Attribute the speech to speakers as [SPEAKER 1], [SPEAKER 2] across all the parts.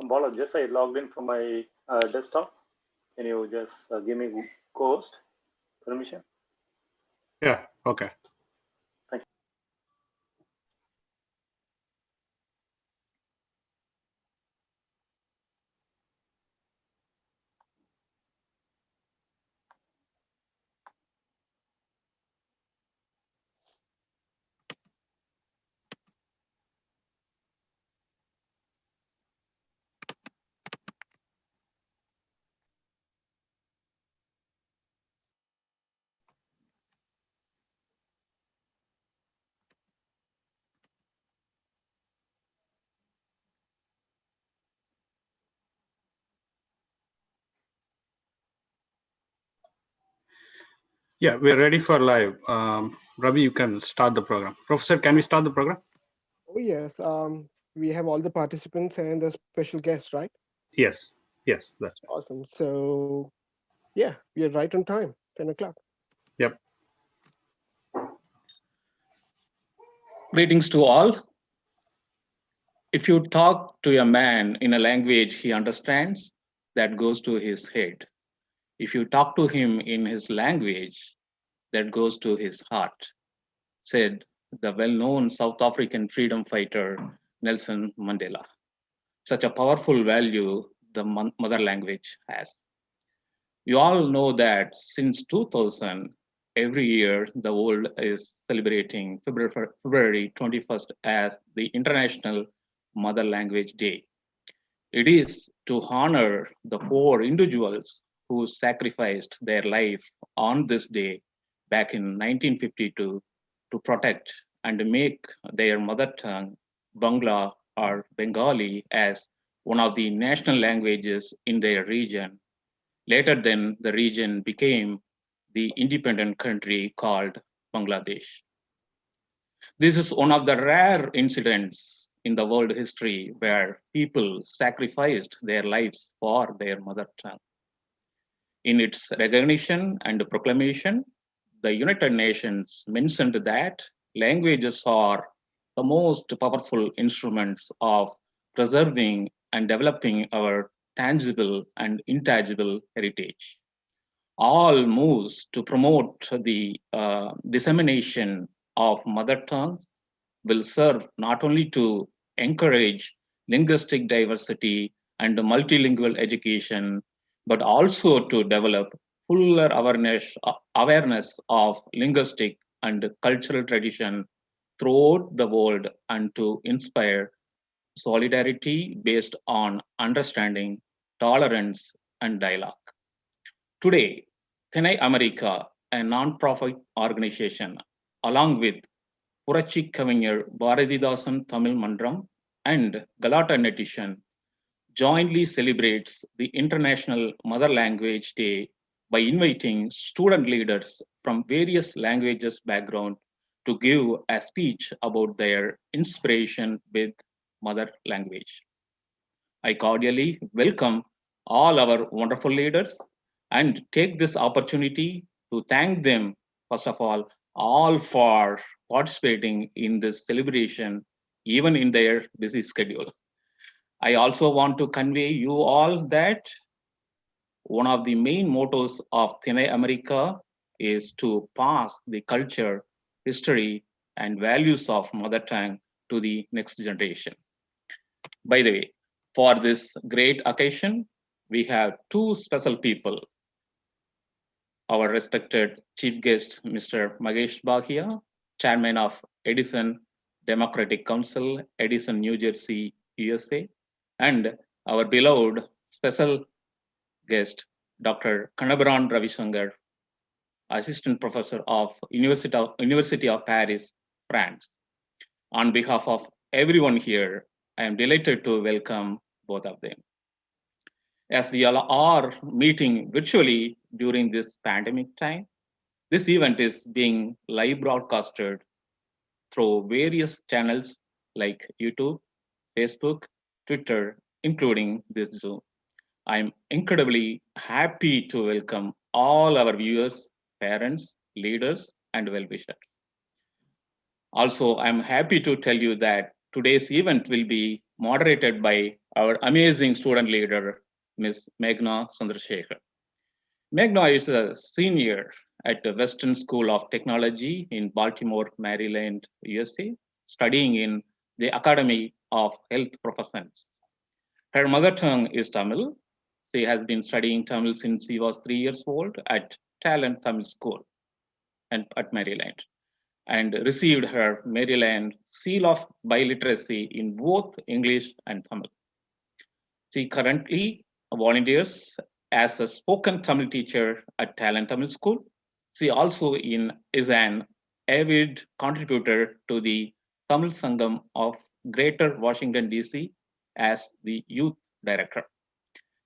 [SPEAKER 1] Bala, just I logged in from my desktop. Can you just give me co-host permission?
[SPEAKER 2] Yeah, okay.
[SPEAKER 1] Thank you.
[SPEAKER 2] Yeah, we're ready for live. Ravi, you can start the program. Professor, can we start the program?
[SPEAKER 3] Oh, yes. We have all the participants and the special guests, right?
[SPEAKER 2] Yes, yes, that's right.
[SPEAKER 3] Awesome. So, yeah, we are right on time, 10 o'clock.
[SPEAKER 2] Yep.
[SPEAKER 4] Greetings to all. If you talk to a man in a language he understands, that goes to his head. If you talk to him in his language, that goes to his heart, said the well-known South African freedom fighter Nelson Mandela. Such a powerful value the mother language has. You all know that since 2000, every year the world is celebrating February 21st as the International Mother Language Day. It is to honor the 4 individuals who sacrificed their life on this day back in 1952 to protect and make their mother tongue, Bangla or Bengali, as one of the national languages in their region. Later then, the region became the independent country called Bangladesh. This is one of the rare incidents in the world history where people sacrificed their lives for their mother tongue. In its recognition and proclamation, the United Nations mentioned that languages are the most powerful instruments of preserving and developing our tangible and intangible heritage. All moves to promote the dissemination of mother tongues will serve not only to encourage linguistic diversity and multilingual education, but also to develop fuller awareness of linguistic and cultural tradition throughout the world and to inspire solidarity based on understanding, tolerance, and dialogue. Today, Thinai America, a non-profit organization, along with Puratchikkavignar Bharathidasan Tamil Mandram and Galatta Nettisan, jointly celebrates the International Mother Language Day by inviting student leaders from various languages background to give a speech about their inspiration with mother language. I cordially welcome all our wonderful leaders and take this opportunity to thank them, first of all for participating in this celebration, even in their busy schedule. I also want to convey you all that one of the main mottos of Thinai America is to pass the culture, history, and values of mother tongue to the next generation. By the way, for this great occasion, we have 2 special people. Our respected chief guest, Mr. Mahesh Bhagia, chairman of Edison Democratic Council, Edison, New Jersey, USA, and our beloved special guest, Dr. Kannabiran Ravishankar, assistant professor of University of Paris, France. On behalf of everyone here, I am delighted to welcome both of them. As we all are meeting virtually during this pandemic time, this event is being live broadcasted through various channels like YouTube, Facebook, Twitter, including this Zoom. I'm incredibly happy to welcome all our viewers, parents, leaders, and well-wishers. Also, I'm happy to tell you that today's event will be moderated by our amazing student leader, Ms. Meghna Chandrasekhar. Meghna is a senior at the Western School of Technology in Baltimore, Maryland, USA, studying in the Academy of Health Professions. Her mother tongue is Tamil. She has been studying Tamil since she was 3 years old at Talent Tamil School and at Maryland, and received her Maryland Seal of Biliteracy in both English and Tamil. She currently volunteers as a spoken Tamil teacher at Talent Tamil School. She also is an avid contributor to the Tamil Sangam of Greater Washington, D.C. as the youth director.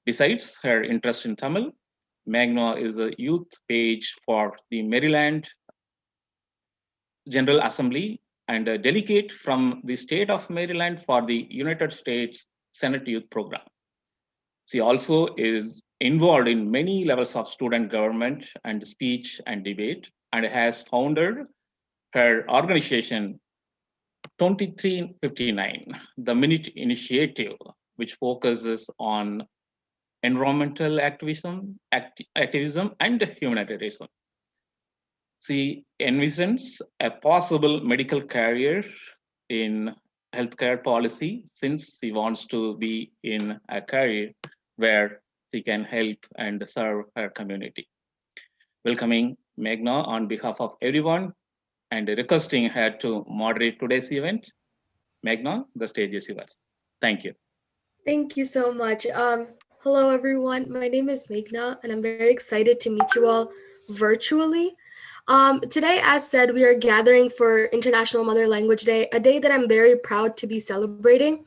[SPEAKER 4] Besides her interest in Tamil, Meghna is a youth page for the Maryland General Assembly and a delegate from the state of Maryland for the United States Senate Youth Program. She also is involved in many levels of student government and speech and debate, and has founded her organization 2359, the Minute Initiative, which focuses on environmental activism and humanitarianism. She envisions a possible medical career in healthcare policy, since she wants to be in a career where she can help and serve her community. Welcoming Meghna on behalf of everyone and requesting her to moderate today's event. Meghna, the stage is yours. Thank you.
[SPEAKER 5] Thank you so much. Hello, everyone. My name is Meghna, and I'm very excited to meet you all virtually. Today, as said, we are gathering for International Mother Language Day, a day that I'm very proud to be celebrating.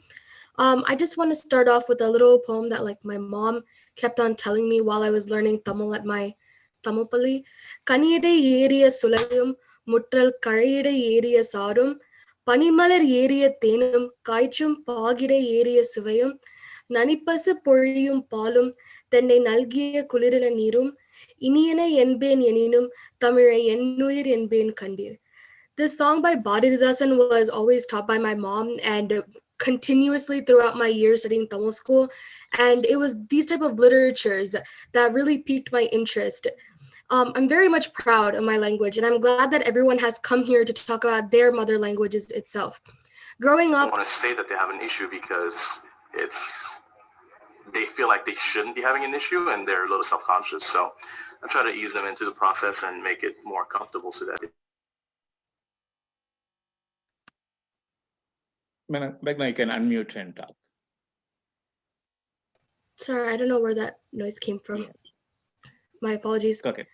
[SPEAKER 5] I just want to start off with a little poem that my mom kept on telling me while I was learning Tamil at my Tamil Pali. Kaniyide ஏறிய சுளையும் முற்றல் கழையிட ஏறிய சாரும் பனிமலர் ஏறிய தேனும் காய்ச்சும் பாகிட ஏறிய சுவையும் நனிப்பசு பொழியும் பாலும் தென்னை நல்கிய குளிரில நீரும் இனியன என்பேன் எனினும் தமிழை என்னுயிர் என்பேன் கண்டீர். This song by Bharathidasan was always taught by my mom and continuously throughout my years studying Tamil school. And it was these type of literatures that really piqued my interest. I'm very much proud of my language, and I'm glad that everyone has come here to talk about their mother languages itself. Growing up,
[SPEAKER 6] I want to say that they have an issue because they feel like they shouldn't be having an issue and they're a little self-conscious. So I try to ease them into the process and make it more comfortable so that
[SPEAKER 4] Meghna, you can unmute and talk.
[SPEAKER 5] sorry, I don't know where that noise came from. My apologies.
[SPEAKER 4] Okay.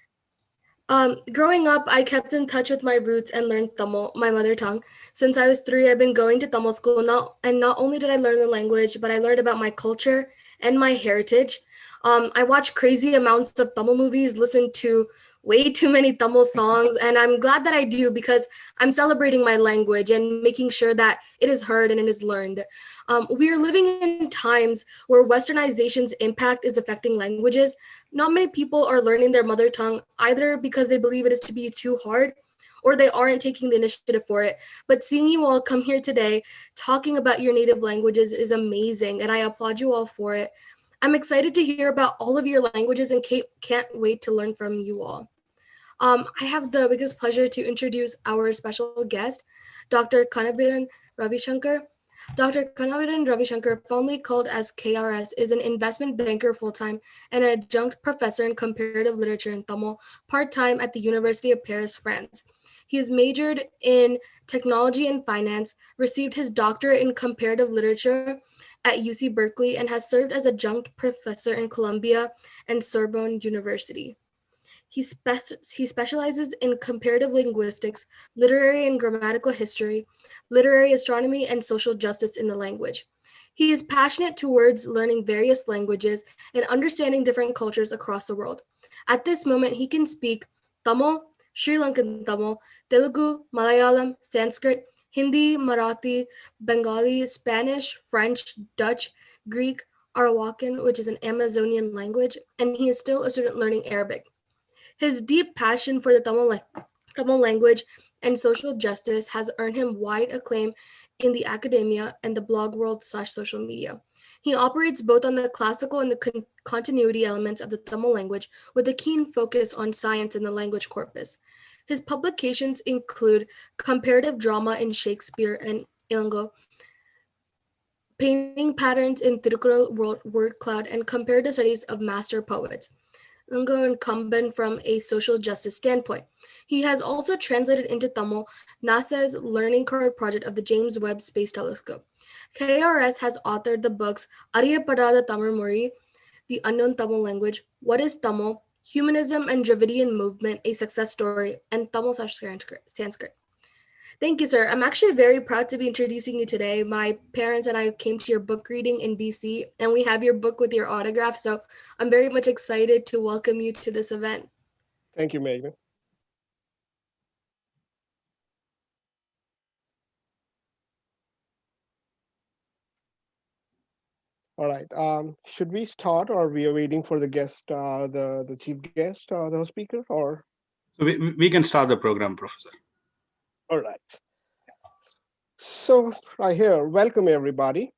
[SPEAKER 5] Growing up, I kept in touch with my roots and learned Tamil, my mother tongue. Since I was 3, I've been going to Tamil school now, and not only did I learn the language, but I learned about my culture and my heritage. I watched crazy amounts of Tamil movies, listened to way too many Tamil songs, and I'm glad that I do because I'm celebrating my language and making sure that it is heard and it is learned. We are living in times where Westernization's impact is affecting languages. Not many people are learning their mother tongue either because they believe it is to be too hard or they aren't taking the initiative for it. But seeing you all come here today talking about your native languages is amazing, and I applaud you all for it. I'm excited to hear about all of your languages and can't wait to learn from you all. I have the biggest pleasure to introduce our special guest, Dr. Kannabiran Ravishankar. Dr. Kannabiran Ravishankar, fondly called as KRS, is an investment banker full-time and an adjunct professor in comparative literature in Tamil, part-time at the University of Paris, France. He has majored in technology and finance, received his doctorate in comparative literature at UC Berkeley, and has served as adjunct professor in Columbia and Sorbonne University. He specializes in comparative linguistics, literary and grammatical history, literary astronomy, and social justice in the language. He is passionate towards learning various languages and understanding different cultures across the world. At this moment, he can speak Tamil, Sri Lankan Tamil, Telugu, Malayalam, Sanskrit, Hindi, Marathi, Bengali, Spanish, French, Dutch, Greek, Arawakan, which is an Amazonian language, and he is still a student learning Arabic. His deep passion for the Tamil language and social justice has earned him wide acclaim in the academia and the blog world / social media. He operates both on the classical and the continuity elements of the Tamil language with a keen focus on science and the language corpus. His publications include comparative drama in Shakespeare and Ilango, painting patterns in Tirukkural word cloud, and comparative studies of master poets. Ungo and Kamban from a social justice standpoint. He has also translated into Tamil NASA's Learning Card project of the James Webb Space Telescope. KRS has authored the books Ariyapadada Tamil Mori, The Unknown Tamil Language, What is Tamil, Humanism and Dravidian Movement, A Success Story, and Tamil Sanskrit. Thank you, sir. I'm actually very proud to be introducing you today. My parents and I came to your book reading in DC, and we have your book with your autograph. So I'm very much excited to welcome you to this event.
[SPEAKER 3] Thank you, Megan. All right. Should we start, or we are waiting for the guest, the chief guest, the host speaker, or?
[SPEAKER 2] So we can start the program, Professor.
[SPEAKER 3] All right. So right here, welcome everybody.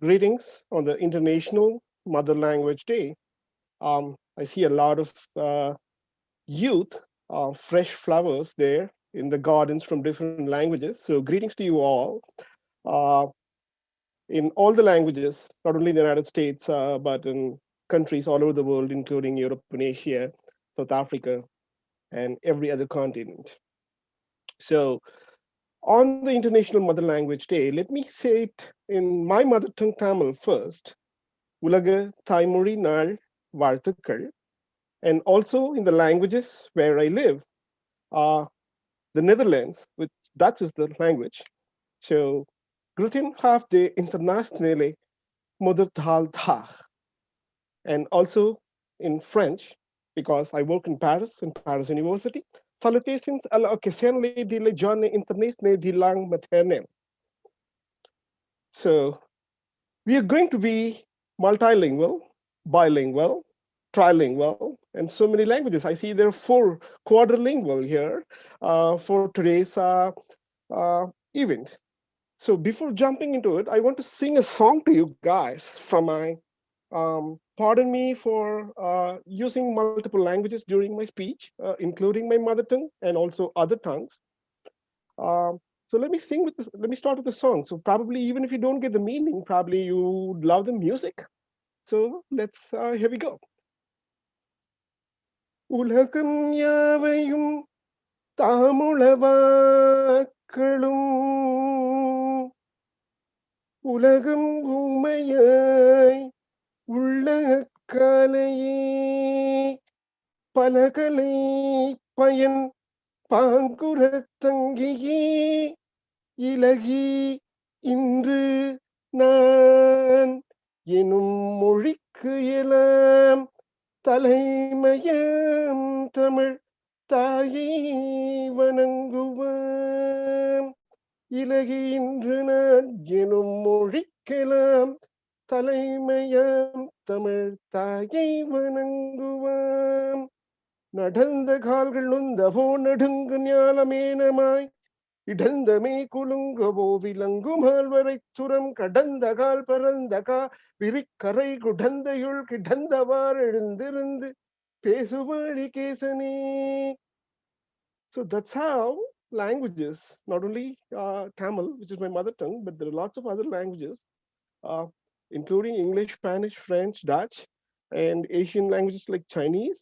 [SPEAKER 3] Greetings on the International Mother Language Day. I see a lot of youth, fresh flowers there in the gardens from different languages. So greetings to you all. In all the languages, not only in the United States, but in countries all over the world, including Europe and Asia, South Africa, and every other continent. So on the International Mother Language Day, let me say it in my mother tongue Tamil first. Ulaga Thaimori Nal Varthukal. And also in the languages where I live, the Netherlands, which Dutch is the language. So Groeten have the internationale moedertaaldag. And also in French, because I work in Paris University. Salutations à l'occasion de la journée internationale de langue maternelle. So we are going to be multilingual, bilingual, trilingual, and so many languages. I see there are 4 quadrilingual here for today's event. So before jumping into it, I want to sing a song to you guys from my, pardon me for using multiple languages during my speech, including my mother tongue and also other tongues. So let me sing with this. Let me start with the song. So probably even if you don't get the meaning, probably you love the music. So let's, here we go. உலகம் யாவையும் தாமுளவாக்களும் உலகம் ஊமையாய் உள்ள காலையே பலகலை பயன் பாங்குரத் தங்கியே இலகி இன்று நான் எனும் மொழிக்கு எலாம் தலைமயம் தமிழ் தாயை வணங்குவாம் இலகி இன்று நான் எனும் மொழிக்கெலாம் தலைமயம் தமிழ் தாயை வணங்குவாம் நடந்த கால்கள் நொந்தவோ நடுங்கு ஞாலமேனமாய் இடந்தமே குலுங்கவோ விலங்குமால் வரை சுரம் கடந்த கால் பரந்த கா விரிக்கரை குடந்தையுள் கிடந்தவார் எழுந்திருந்து பேசுவாழி கேசனே. So that's how languages, not only Tamil, which is my mother tongue, but there are lots of other languages, including English, Spanish, French, Dutch, and Asian languages like Chinese.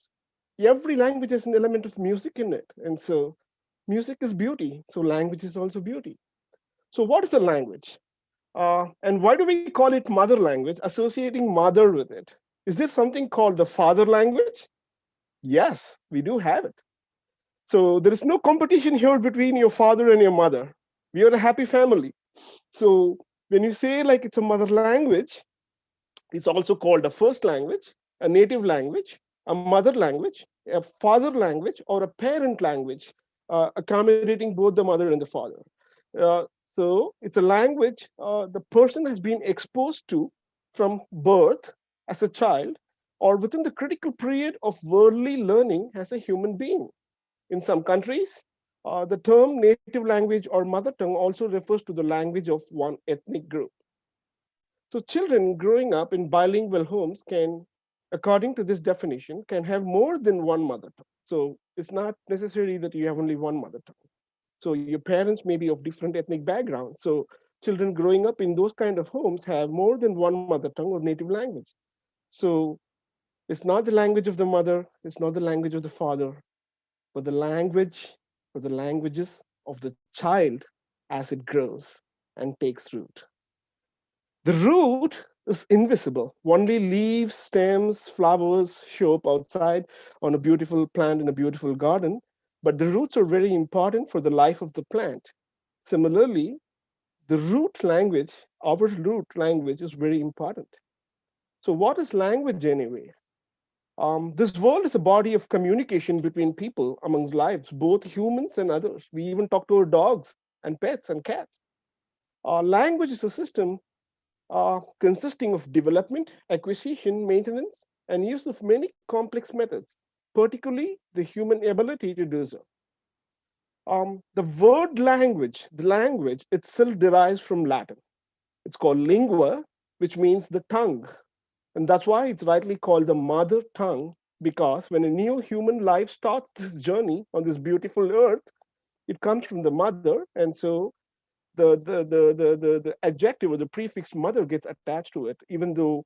[SPEAKER 3] Every language has an element of music in it. And so music is beauty. So language is also beauty. So what is a language? And why do we call it mother language, associating mother with it? Is there something called the father language? Yes, we do have it. So there is no competition here between your father and your mother. We are a happy family. So when you say like it's a mother language, it's also called a first language, a native language, a mother language, a father language, or a parent language, accommodating both the mother and the father. So it's a language the person has been exposed to from birth as a child, or within the critical period of worldly learning as a human being. In some countries, the term native language or mother tongue also refers to the language of one ethnic group. So children growing up in bilingual homes can, according to this definition, can have more than one mother tongue. So it's not necessary that you have only one mother tongue. So your parents may be of different ethnic backgrounds. So children growing up in those kind of homes have more than one mother tongue or native language. So it's not the language of the mother, it's not the language of the father, but the language or the languages of the child as it grows and takes root. The root is invisible. Only leaves, stems, flowers show up outside on a beautiful plant in a beautiful garden, but the roots are very important for the life of the plant. Similarly, the root language, our root language is very important. So what is language anyways? This world is a body of communication between people amongst lives, both humans and others. We even talk to our dogs and pets and cats. Language is a system consisting of development, acquisition, maintenance, and use of many complex methods, particularly the human ability to do so. The word language, the language itself derives from Latin. It's called lingua, which means the tongue. And that's why it's rightly called the mother tongue, because when a new human life starts this journey on this beautiful earth, it comes from the mother. And so the adjective or the prefix mother gets attached to it, even though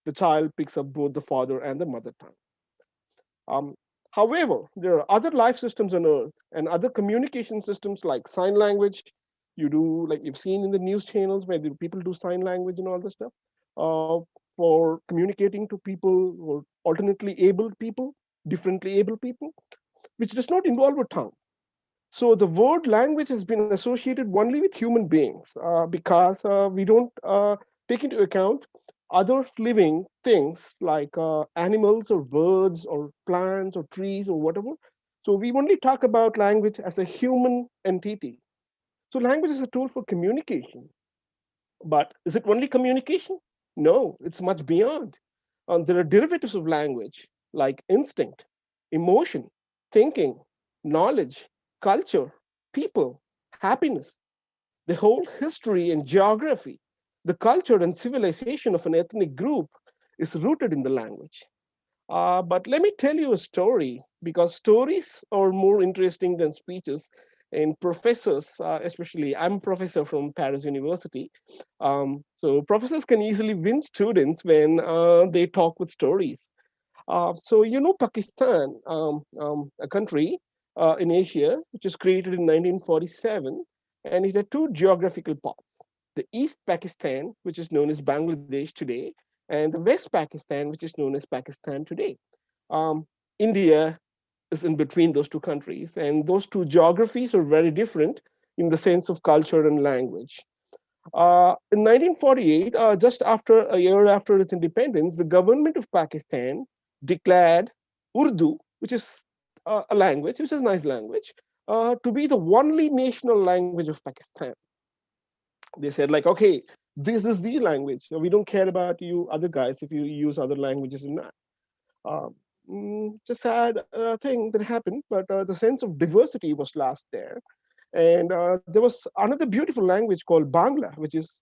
[SPEAKER 3] the child picks up both the father and the mother tongue. However, there are other life systems on Earth and other communication systems like sign language. You do, like you've seen in the news channels where the people do sign language and all this stuff for communicating to people or alternately abled people, differently abled people, which does not involve a tongue. So the word language has been associated only with human beings because we don't take into account other living things like animals or birds or plants or trees or whatever. So we only talk about language as a human entity. So language is a tool for communication. But is it only communication? No, it's much beyond. There are derivatives of language like instinct, emotion, thinking, knowledge, culture, people, happiness, the whole history and geography, the culture and civilization of an ethnic group is rooted in the language. But let me tell you a story, because stories are more interesting than speeches. And professors, especially, I'm a professor from Paris University. So professors can easily win students when they talk with stories. So you know Pakistan, a country in Asia, which was created in 1947, and it had two geographical parts: the East Pakistan, which is known as Bangladesh today, and the West Pakistan, which is known as Pakistan today. India is in between those two countries, and those two geographies are very different in the sense of culture and language. In 1948, just after a year after its independence, the government of Pakistan declared Urdu, which is a language, which is a nice language, to be the only national language of Pakistan. They said, like, okay, this is the language. We don't care about you other guys if you use other languages or not. It's a sad thing that happened, but the sense of diversity was lost there. And there was another beautiful language called Bangla, which is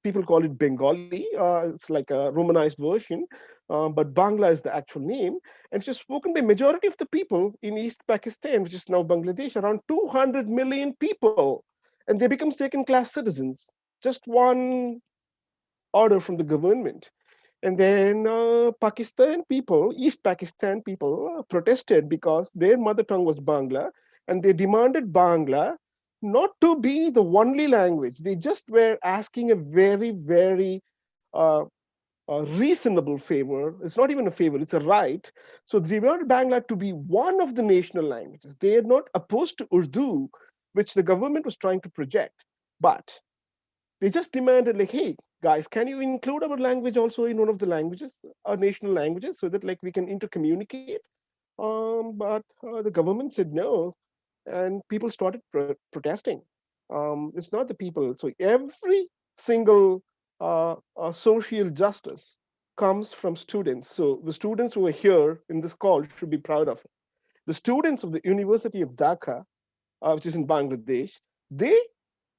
[SPEAKER 3] people call it Bengali. It's like a Romanized version, but Bangla is the actual name. And it's spoken by majority of the people in East Pakistan, which is now Bangladesh, around 200 million people. And they become second-class citizens. Just one order from the government. And then Pakistan people, East Pakistan people protested because their mother tongue was Bangla, and they demanded Bangla not to be the only language. They just were asking a very, very reasonable favor. It's not even a favor, it's a right. So they wanted Bangla to be one of the national languages. They are not opposed to Urdu, which the government was trying to project. But they just demanded, like, hey, guys, can you include our language also in one of the languages, our national languages, so that like we can intercommunicate? But the government said no, and people started protesting. It's not the people. So every single social justice comes from students. So the students who are here in this call should be proud of it. the students of the University of Dhaka, which is in Bangladesh, they,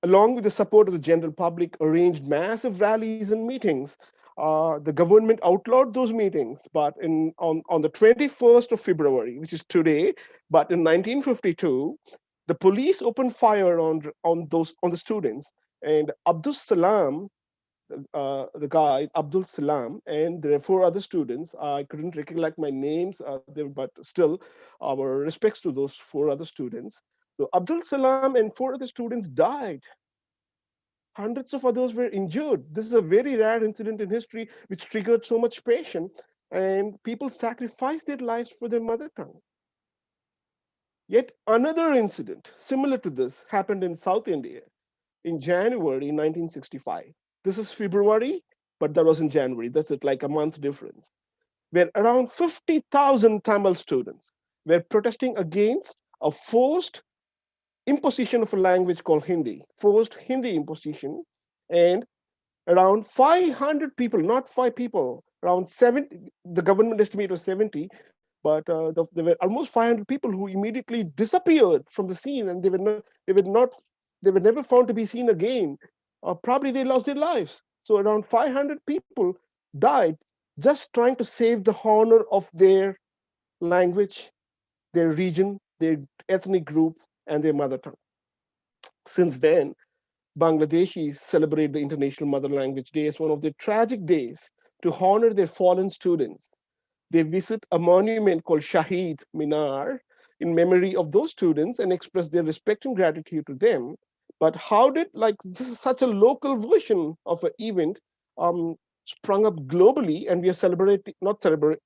[SPEAKER 3] along with the support of the general public, arranged massive rallies and meetings. The government outlawed those meetings, but on the 21st of February, which is today, but in 1952, the police opened fire on the students, and Abdul Salam, the guy Abdul Salam, and there are 4 other students. I couldn't recollect my names, but still, our respects to those 4 other students. So Abdul Salam and 4 other students died. Hundreds of others were injured. This is a very rare incident in history which triggered so much passion, and people sacrificed their lives for their mother tongue. Yet another incident similar to this happened in South India in January 1965. This is February, but that was in January. That's it, like a month difference, where around 50,000 Tamil students were protesting against a forced imposition of a language called Hindi, forced Hindi imposition, and around 500 people, not 5 people, around 70, the government estimate was 70, but there were almost 500 people who immediately disappeared from the scene, and they were never found to be seen again. Probably they lost their lives. So around 500 people died just trying to save the honor of their language, their region, their ethnic group, and their mother tongue. Since then, Bangladeshis celebrate the International Mother Language Day as one of their tragic days to honor their fallen students. They visit a monument called Shahid Minar in memory of those students and express their respect and gratitude to them. But how did, like, this is such a local version of an event, sprung up globally, and we are celebrating,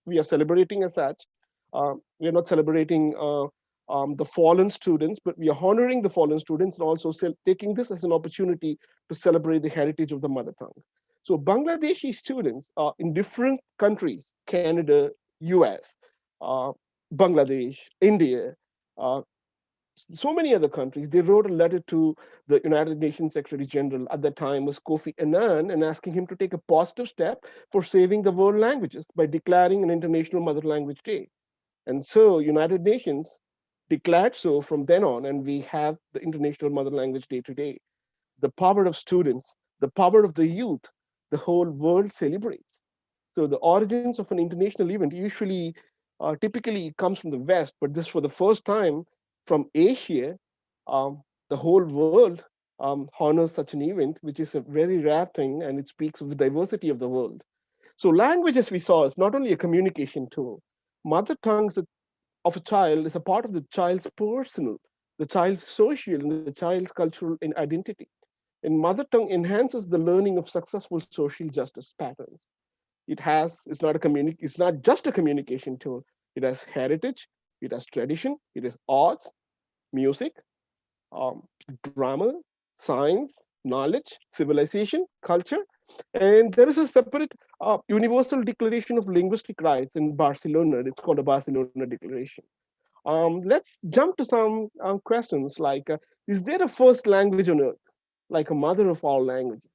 [SPEAKER 3] we are celebrating as such. We are not celebrating the fallen students, but we are honoring the fallen students and also taking this as an opportunity to celebrate the heritage of the mother tongue. So Bangladeshi students in different countries, Canada, US, Bangladesh, India, so many other countries, they wrote a letter to the United Nations Secretary General at that time was Kofi Annan, and asking him to take a positive step for saving the world languages by declaring an International Mother Language Day. And so United Nations declared so from then on, and we have the International Mother Language Day today. The power of students, the power of the youth, the whole world celebrates. So the origins of an international event usually, typically comes from the West, but this for the first time from Asia, the whole world honors such an event, which is a very rare thing, and it speaks of the diversity of the world. So language, as we saw, is not only a communication tool. Mother tongue of a child is a part of the child's personal, the child's social, and the child's cultural identity. And mother tongue enhances the learning of successful social justice patterns. It's not just a communication tool. It has heritage, it has tradition, it has arts, music, grammar, science, knowledge, civilization, culture. And there is a separate universal declaration of linguistic rights in Barcelona. It's called the Barcelona Declaration. Let's jump to some questions like, is there a first language on earth, like a mother of all languages?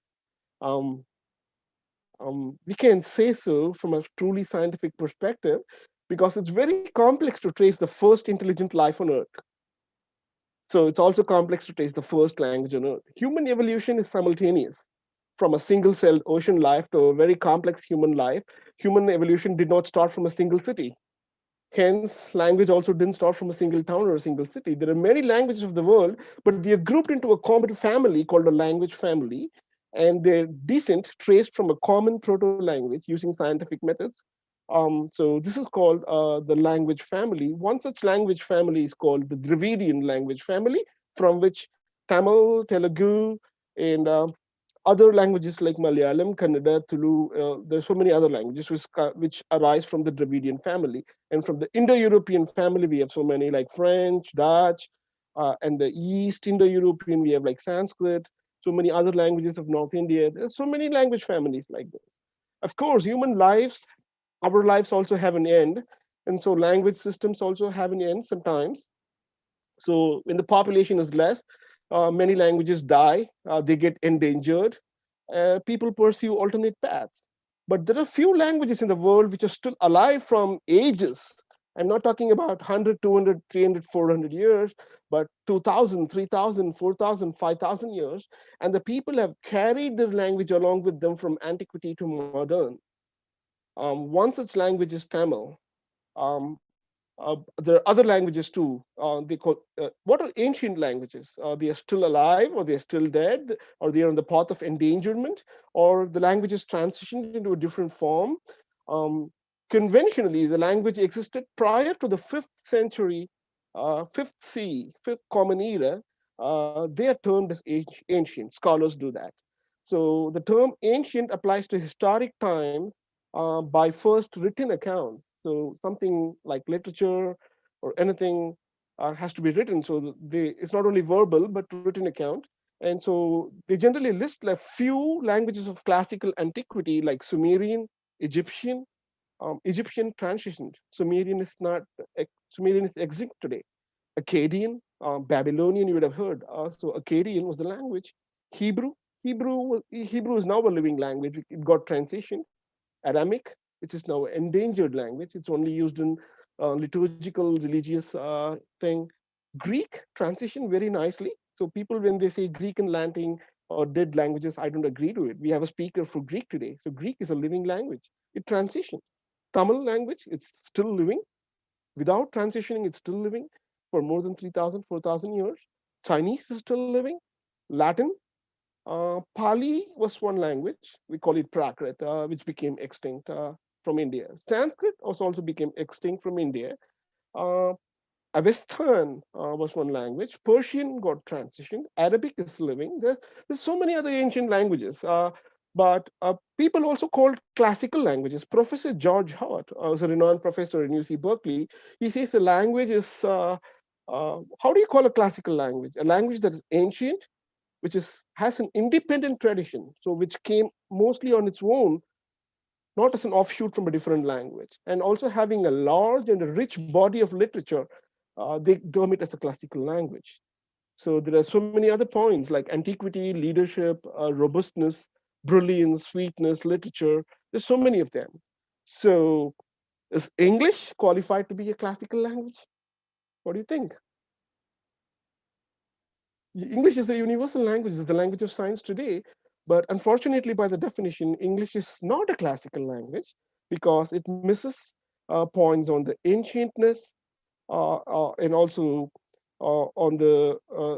[SPEAKER 3] We can say so from a truly scientific perspective, because it's very complex to trace the first intelligent life on earth. So it's also complex to trace the first language on earth. Human evolution is simultaneous. From a single-celled ocean life to a very complex human life, human evolution did not start from a single city. Hence, language also didn't start from a single town or a single city. There are many languages of the world, but they are grouped into a common family called a language family, and their descent traced from a common proto-language using scientific methods. So this is called the language family. One such language family is called the Dravidian language family, from which Tamil, Telugu, and other languages like Malayalam, Kannada, Tulu, there's so many other languages which arise from the Dravidian family. And from the Indo-European family, we have so many like French, Dutch, and the East Indo-European, we have like Sanskrit, so many other languages of North India. There's so many language families like this. Of course, human lives, our lives also have an end. And so language systems also have an end sometimes. So when the population is less, many languages die, they get endangered, people pursue alternate paths. But there are few languages in the world which are still alive from ages, I'm not talking about 100, 200, 300, 400 years, but 2,000, 3,000, 4,000, 5,000 years. And the people have carried their language along with them from antiquity to modern. One such language is Tamil. There are other languages too. They call what are ancient languages? They are still alive, or they are still dead, or they are on the path of endangerment, or the language is transitioned into a different form. Conventionally, the language existed prior to the 5th century, 5th C, 5th Common Era. They are termed as ancient. Scholars do that. So the term ancient applies to historic times by first written accounts. So something like literature or anything has to be written. So it's not only verbal, but written account. And so they generally list like few languages of classical antiquity, like Sumerian, Egyptian. Egyptian transitioned. Sumerian is not. Sumerian is extinct today. Akkadian, Babylonian, you would have heard. So Akkadian was the language. Hebrew is now a living language. It got transitioned. Aramaic, which is now an endangered language. It's only used in liturgical, religious thing. Greek transitioned very nicely. So people, when they say Greek and Latin or dead languages, I don't agree to it. We have a speaker for Greek today. So Greek is a living language. It transitioned. Tamil language, it's still living. Without transitioning, it's still living for more than 3,000, 4,000 years. Chinese is still living. Latin, Pali was one language. We call it Prakrit, which became extinct from India. Sanskrit also became extinct from India. Avestan was one language. Persian got transitioned. Arabic is living. There's so many other ancient languages. But people also called classical languages. Professor George Howard was a renowned professor in UC Berkeley. He says the language is, how do you call a classical language? A language that is ancient, which has an independent tradition, so which came mostly on its own, not as an offshoot from a different language, and also having a large and a rich body of literature. They term it as a classical language. So there are so many other points like antiquity, leadership, robustness, brilliance, sweetness, literature. There's so many of them. So is English qualified to be a classical language? What do you think? English is a universal language, it's the language of science today. But unfortunately, by the definition, English is not a classical language because it misses points on the ancientness and also on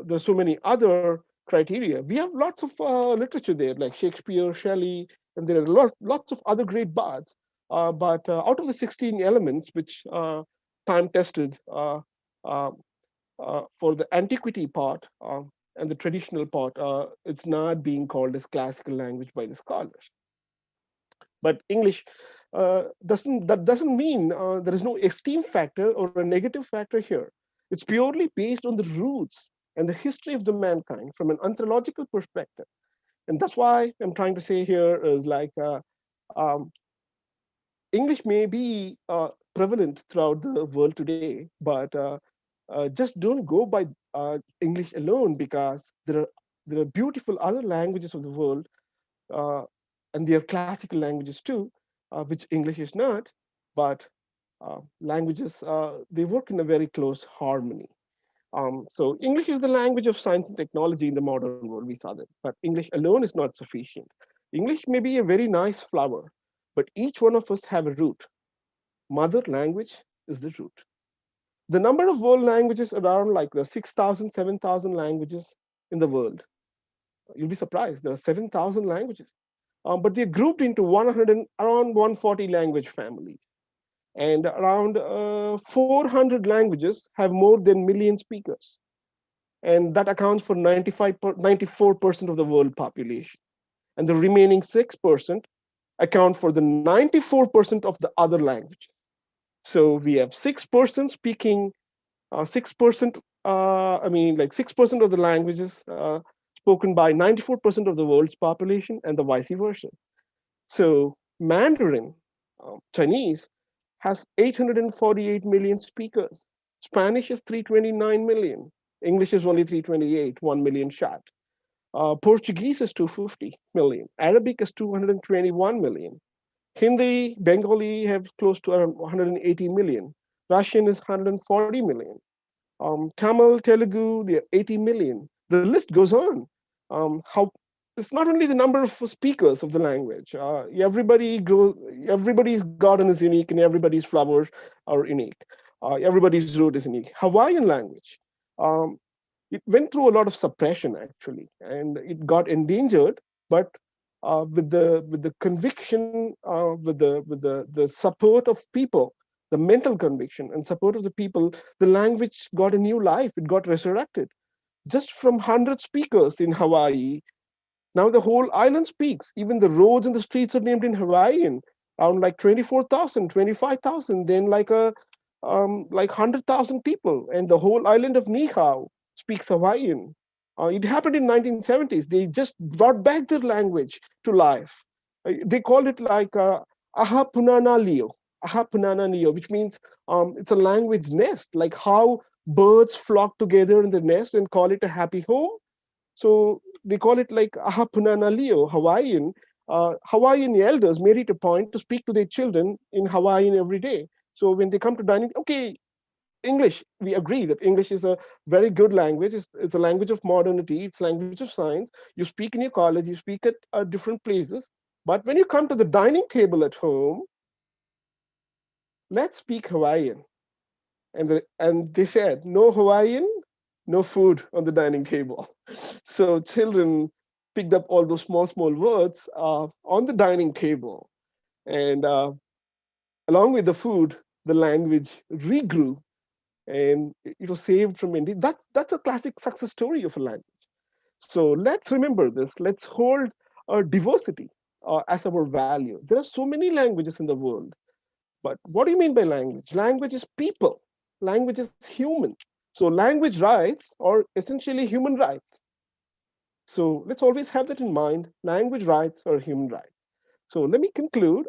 [SPEAKER 3] there's so many other criteria. We have lots of literature there, like Shakespeare, Shelley, and there are lots of other great bards. But out of the 16 elements, which time tested for the antiquity part and the traditional part, it's not being called as classical language by the scholars. But English doesn't mean there is no esteem factor or a negative factor here. It's purely based on the roots and the history of the mankind from an anthropological perspective. And that's why I'm trying to say here is like English may be prevalent throughout the world today, but just don't go by English alone, because there are beautiful other languages of the world, and they are classical languages too, which English is not, but languages, they work in a very close harmony. So English is the language of science and technology in the modern world, we saw that, but English alone is not sufficient. English may be a very nice flower, but each one of us have a root. Mother language is the root. The number of world languages around like the 6,000, 7,000 languages in the world. You'll be surprised, there are 7,000 languages. But they're grouped into around 140 language families. And around 400 languages have more than million speakers. And that accounts for 94% of the world population. And the remaining 6% account for the 94% of the other languages. So we have 6% speaking, 6%, I mean, like 6% of the languages spoken by 94% of the world's population, and the vice versa. So Mandarin, Chinese, has 848 million speakers. Spanish is 329 million. English is only 328, 1 million shot. Portuguese is 250 million. Arabic is 221 million. Hindi, Bengali have close to around 180 million. Russian is 140 million. Tamil, Telugu, they're 80 million. The list goes on. How it's not only the number of speakers of the language. Everybody's garden is unique, and everybody's flowers are unique. Everybody's road is unique. Hawaiian language, it went through a lot of suppression actually, and it got endangered. But with the conviction, with the support of people, the mental conviction and support of the people, the language got a new life. It got resurrected. Just from 100 speakers in Hawaii, now the whole island speaks. Even the roads and the streets are named in Hawaiian. Around like 24,000, 25,000. Then like 100,000 people, and the whole island of Niihau speaks Hawaiian. It happened in 1970s. They just brought back their language to life. They called it like Aha Punana Leo, which means it's a language nest, like how birds flock together in the nest and call it a happy home. So they call it like Aha Punana Leo, Hawaiian. Hawaiian elders made it a point to speak to their children in Hawaiian every day. So when they come to dining, okay, English, we agree that English is a very good language. It's a language of modernity. It's language of science. You speak in your college, you speak at different places. But when you come to the dining table at home, let's speak Hawaiian. And they said, no Hawaiian, no food on the dining table. So children picked up all those small words on the dining table. And along with the food, the language regrew, and it was saved from India. That's a classic success story of a language. So let's remember this. Let's hold diversity as our value. There are so many languages in the world. But what do you mean by language? Language is people. Language is human. So language rights are essentially human rights. So let's always have that in mind. Language rights are human rights. So let me conclude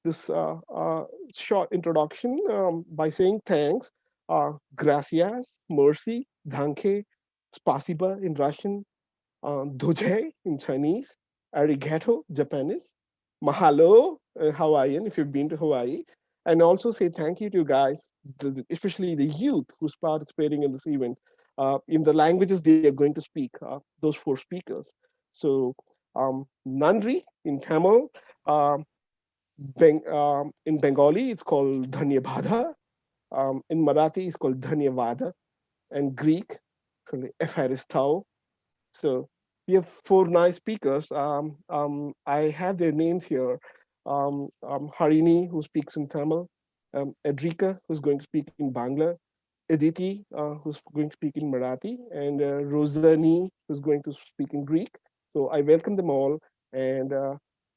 [SPEAKER 3] this short introduction by saying thanks, gracias, mercy, danke, spasiba in Russian, doje in Chinese, arigato, Japanese, mahalo, Hawaiian, if you've been to Hawaii, and also say thank you to you guys, especially the youth who's participating in this event, in the languages they are going to speak, those 4 speakers. So Nandri in Tamil, in Bengali, it's called Dhanyabada. In Marathi, it's called Dhanyavada. And Greek, Efaristao. So we have 4 nice speakers. I have their names here. Harini, who speaks in Tamil. Edrika, who's going to speak in Bangla. Aditi, who's going to speak in Marathi. And Rosa, who's going to speak in Greek. So I welcome them all and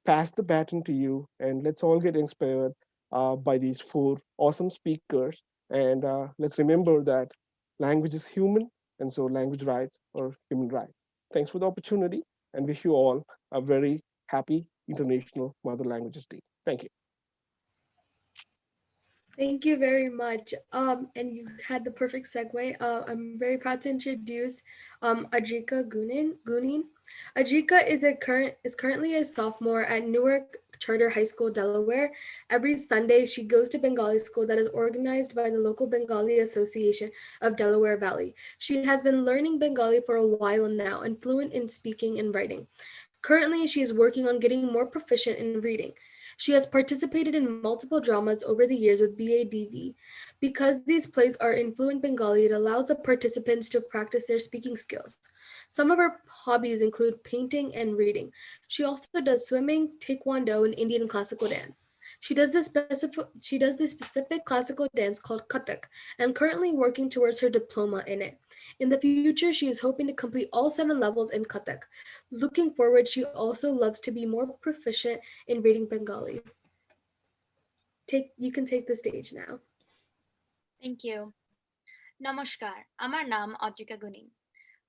[SPEAKER 3] pass the baton to you. And let's all get inspired by these 4 awesome speakers. And let's remember that language is human. And so language rights are human rights. Thanks for the opportunity, and wish you all a very happy International Mother Languages Day. Thank you.
[SPEAKER 5] Thank you very much. And you had the perfect segue. I'm very proud to introduce Adrika Gunin. Adrika is currently a sophomore at Newark Charter High School, Delaware. Every Sunday, she goes to Bengali school that is organized by the local Bengali Association of Delaware Valley. She has been learning Bengali for a while now and fluent in speaking and writing. Currently, she is working on getting more proficient in reading. She has participated in multiple dramas over the years with BADV. Because these plays are in fluent Bengali, it allows the participants to practice their speaking skills. Some of her hobbies include painting and reading. She also does swimming, taekwondo, and Indian classical dance. She does this specific classical dance called Kathak and currently working towards her diploma in it. In the future, she is hoping to complete all 7 levels in Kathak. Looking forward, she also loves to be more proficient in reading Bengali. You can take the stage now.
[SPEAKER 7] Thank you. Namaskar. Amar naam Adrika Gunin.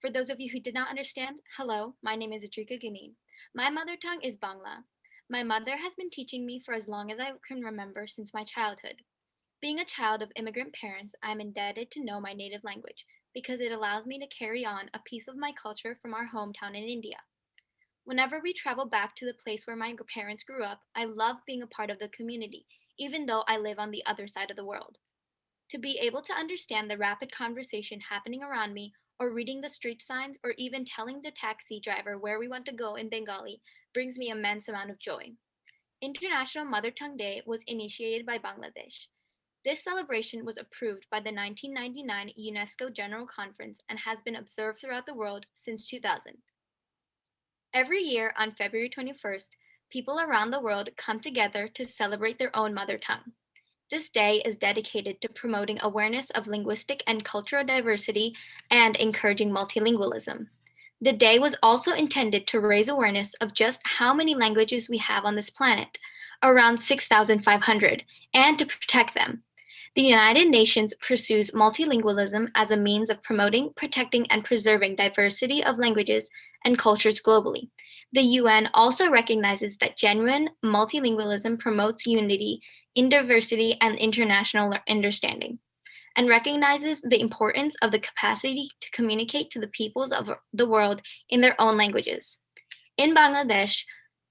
[SPEAKER 7] For those of you who did not understand, hello, my name is Adrika Gunin. My mother tongue is Bangla. My mother has been teaching me for as long as I can remember since my childhood. Being a child of immigrant parents, I am indebted to know my native language because it allows me to carry on a piece of my culture from our hometown in India. Whenever we travel back to the place where my parents grew up, I love being a part of the community, even though I live on the other side of the world. To be able to understand the rapid conversation happening around me, or reading the street signs, or even telling the taxi driver where we want to go in Bengali brings me immense amount of joy. International Mother Tongue Day was initiated by Bangladesh. This celebration was approved by the 1999 UNESCO General Conference and has been observed throughout the world since 2000. Every year on February 21st, people around the world come together to celebrate their own mother tongue. This day is dedicated to promoting awareness of linguistic and cultural diversity and encouraging multilingualism. The day was also intended to raise awareness of just how many languages we have on this planet, around 6,500, and to protect them. The United Nations pursues multilingualism as a means of promoting, protecting, and preserving diversity of languages and cultures globally. The UN also recognizes that genuine multilingualism promotes unity in diversity and international understanding, and recognizes the importance of the capacity to communicate to the peoples of the world in their own languages. In Bangladesh,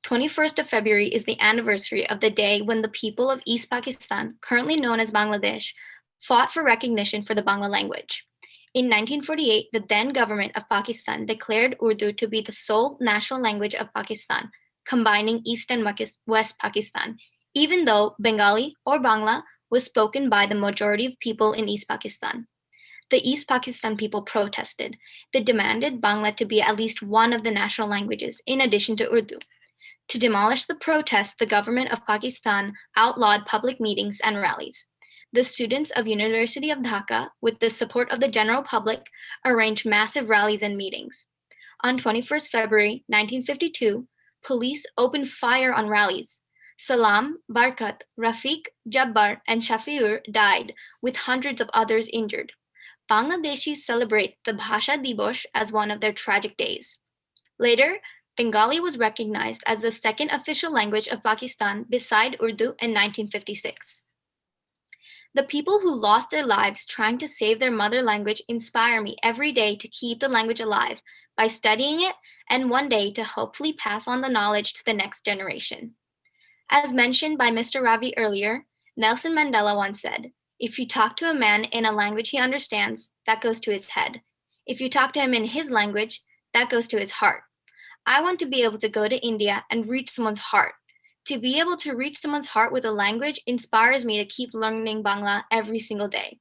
[SPEAKER 7] 21st of February is the anniversary of the day when the people of East Pakistan, currently known as Bangladesh, fought for recognition for the Bangla language. In 1948, the then government of Pakistan declared Urdu to be the sole national language of Pakistan, combining East and West Pakistan, even though Bengali or Bangla was spoken by the majority of people in East Pakistan. The East Pakistan people protested. They demanded Bangla to be at least one of the national languages, in addition to Urdu. To demolish the protests, the government of Pakistan outlawed public meetings and rallies. The students of University of Dhaka, with the support of the general public, arranged massive rallies and meetings. On 21st February 1952, police opened fire on rallies. Salam, Barkat, Rafiq, Jabbar, and Shafiur died, with hundreds of others injured. Bangladeshis celebrate the Bhasha Dibosh as one of their tragic days. Later, Bengali was recognized as the second official language of Pakistan beside Urdu in 1956. The people who lost their lives trying to save their mother language inspire me every day to keep the language alive by studying it and one day to hopefully pass on the knowledge to the next generation. As mentioned by Mr. Ravi earlier, Nelson Mandela once said, "If you talk to a man in a language he understands, that goes to his head. If you talk to him in his language, that goes to his heart." I want to be able to go to India and reach someone's heart. To be able to reach someone's heart with a language inspires me to keep learning Bangla every single day.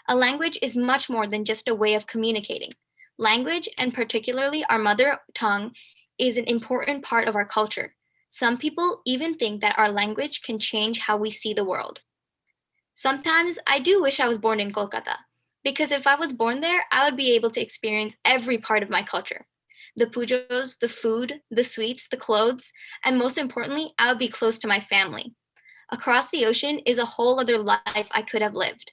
[SPEAKER 7] A language is much more than just a way of communicating. Language, and particularly our mother tongue, is an important part of our culture. Some people even think that our language can change how we see the world. Sometimes I do wish I was born in Kolkata, because if I was born there, I would be able to experience every part of my culture. The pujos, the food, the sweets, the clothes, and most importantly, I would be close to my family. Across the ocean is a whole other life I could have lived.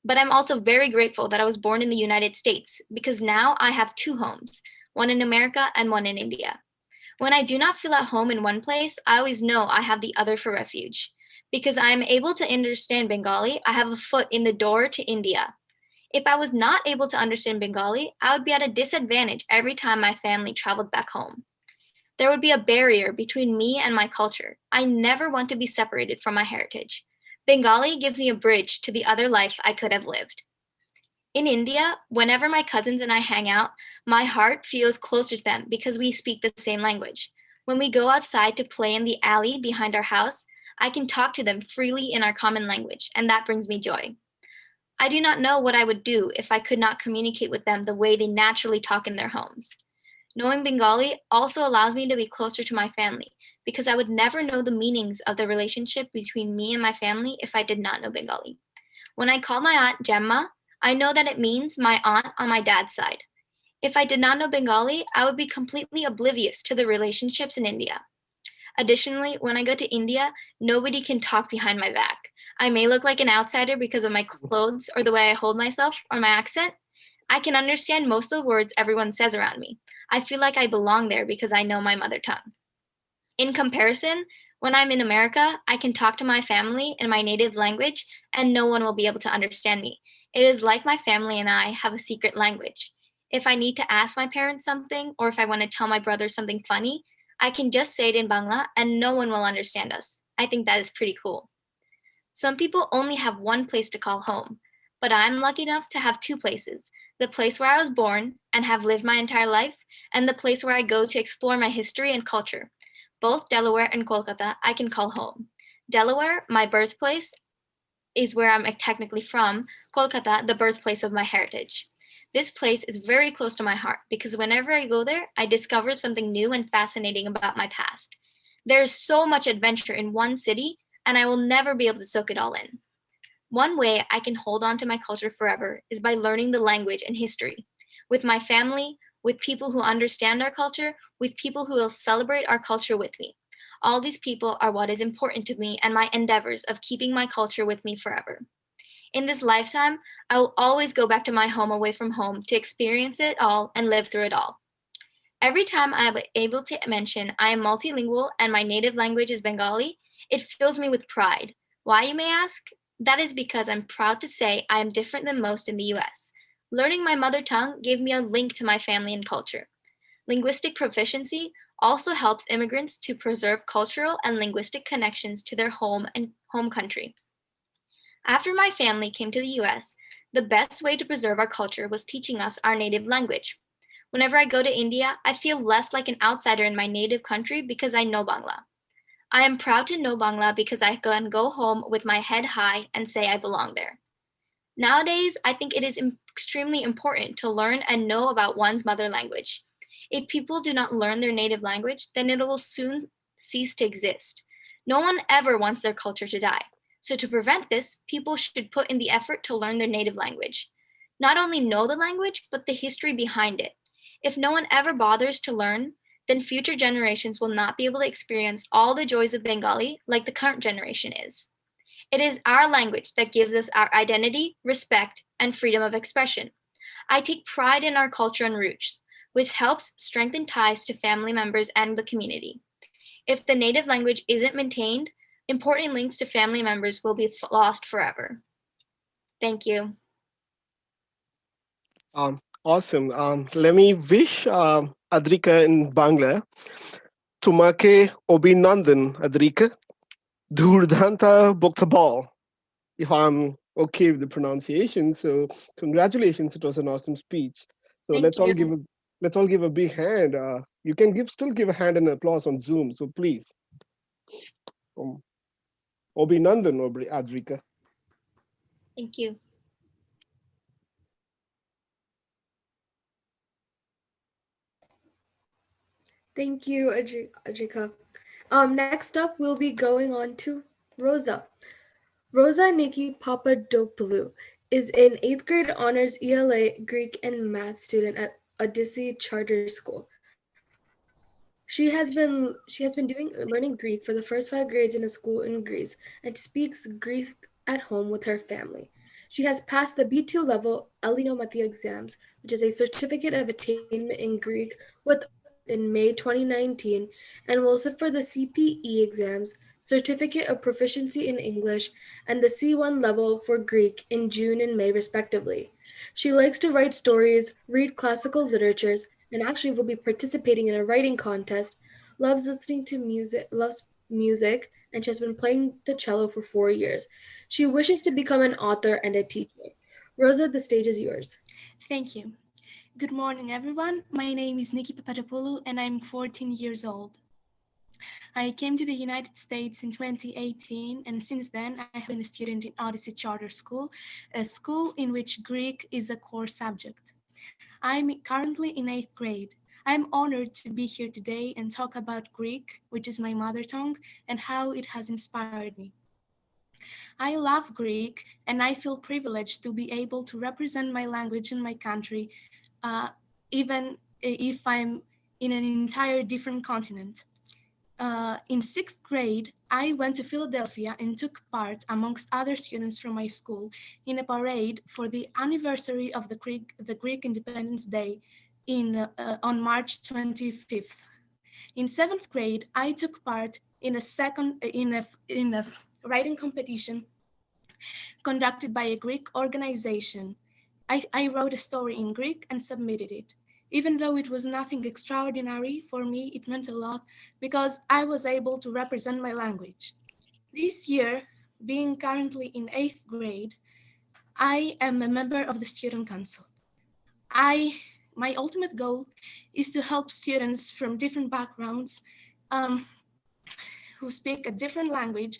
[SPEAKER 7] But I'm also very grateful that I was born in the United States, because now I have two homes, one in America and one in India. When I do not feel at home in one place, I always know I have the other for refuge. Because I am able to understand Bengali, I have a foot in the door to India. If I was not able to understand Bengali, I would be at a disadvantage every time my family traveled back home. There would be a barrier between me and my culture. I never want to be separated from my heritage. Bengali gives me a bridge to the other life I could have lived. In India, whenever my cousins and I hang out, my heart feels closer to them because we speak the same language. When we go outside to play in the alley behind our house, I can talk to them freely in our common language, and that brings me joy. I do not know what I would do if I could not communicate with them the way they naturally talk in their homes. Knowing Bengali also allows me to be closer to my family, because I would never know the meanings of the relationship between me and my family if I did not know Bengali. When I call my aunt Gemma, I know that it means my aunt on my dad's side. If I did not know Bengali, I would be completely oblivious to the relationships in India. Additionally, when I go to India, nobody can talk behind my back. I may look like an outsider because of my clothes or the way I hold myself or my accent. I can understand most of the words everyone says around me. I feel like I belong there because I know my mother tongue. In comparison, when I'm in America, I can talk to my family in my native language and no one will be able to understand me. It is like my family and I have a secret language. If I need to ask my parents something or if I want to tell my brother something funny, I can just say it in Bangla and no one will understand us. I think that is pretty cool. Some people only have one place to call home, but I'm lucky enough to have two places, the place where I was born and have lived my entire life, and the place where I go to explore my history and culture. Both Delaware and Kolkata I can call home. Delaware, my birthplace, is where I'm technically from, Kolkata, the birthplace of my heritage. This place is very close to my heart because whenever I go there, I discover something new and fascinating about my past. There is so much adventure in one city, and I will never be able to soak it all in. One way I can hold on to my culture forever is by learning the language and history. With my family, with people who understand our culture, with people who will celebrate our culture with me. All these people are what is important to me and my endeavors of keeping my culture with me forever. In this lifetime, I will always go back to my home away from home to experience it all and live through it all. Every time I am able to mention I am multilingual and my native language is Bengali, it fills me with pride. Why, you may ask? That is because I'm proud to say I am different than most in the US. Learning my mother tongue gave me a link to my family and culture. Linguistic proficiency also helps immigrants to preserve cultural and linguistic connections to their home and home country. After my family came to the US, the best way to preserve our culture was teaching us our native language. Whenever I go to India, I feel less like an outsider in my native country because I know Bangla. I am proud to know Bangla because I can go home with my head high and say I belong there. Nowadays, I think it is extremely important to learn and know about one's mother language. If people do not learn their native language, then it will soon cease to exist. No one ever wants their culture to die. So to prevent this, people should put in the effort to learn their native language. Not only know the language, but the history behind it. If no one ever bothers to learn, then future generations will not be able to experience all the joys of Bengali like the current generation is. It is our language that gives us our identity, respect, and freedom of expression. I take pride in our culture and roots, which helps strengthen ties to family members and the community. If the native language isn't maintained, important links to family members will be lost forever. Thank you.
[SPEAKER 3] Awesome. Let me wish Adrika in Bangla. Tumake Obinandan, Adrika. Durdanta Boktabal. If I'm okay with the pronunciation. So congratulations. It was an awesome speech. So
[SPEAKER 7] Thank you.
[SPEAKER 3] let's all give a big hand. You can still give a hand and applause on Zoom. So please. Obinandan, Adrika.
[SPEAKER 7] Thank you.
[SPEAKER 5] Thank you, Ajika. Next up, we'll be going on to Rosa. Rosa Nicki Papadopoulou is an 8th grade honors ELA Greek and math student at Aditi Charter School. She has been learning Greek for the first 5 grades in a school in Greece and speaks Greek at home with her family. She has passed the B2 level Elinomatia exams, which is a certificate of attainment in Greek, with honors in May 2019, and will sit for the CPE exams, Certificate of Proficiency in English, and the C1 level for Greek in June and May, respectively. She likes to write stories, read classical literatures, and actually will be participating in a writing contest, loves listening to music, and she has been playing the cello for 4 years. She wishes to become an author and a teacher. Rosa, the stage is yours.
[SPEAKER 8] Thank you. Good morning, everyone. My name is Nicki Papadopoulou, and I'm 14 years old. I came to the United States in 2018, and since then I have been a student in Odyssey Charter School, a school in which Greek is a core subject. I'm currently in 8th grade. I'm honored to be here today and talk about Greek, which is my mother tongue, and how it has inspired me. I love Greek, and I feel privileged to be able to represent my language in my country, even if I'm in an entire different continent. In 6th grade, I went to Philadelphia and took part, amongst other students from my school, in a parade for the anniversary of the Greek Independence Day on March 25th. In 7th grade, I took part in a writing competition conducted by a Greek organization. I wrote a story in Greek and submitted it. Even though it was nothing extraordinary, for me it meant a lot because I was able to represent my language. This year, being currently in 8th grade, I am a member of the Student Council. My ultimate goal is to help students from different backgrounds who speak a different language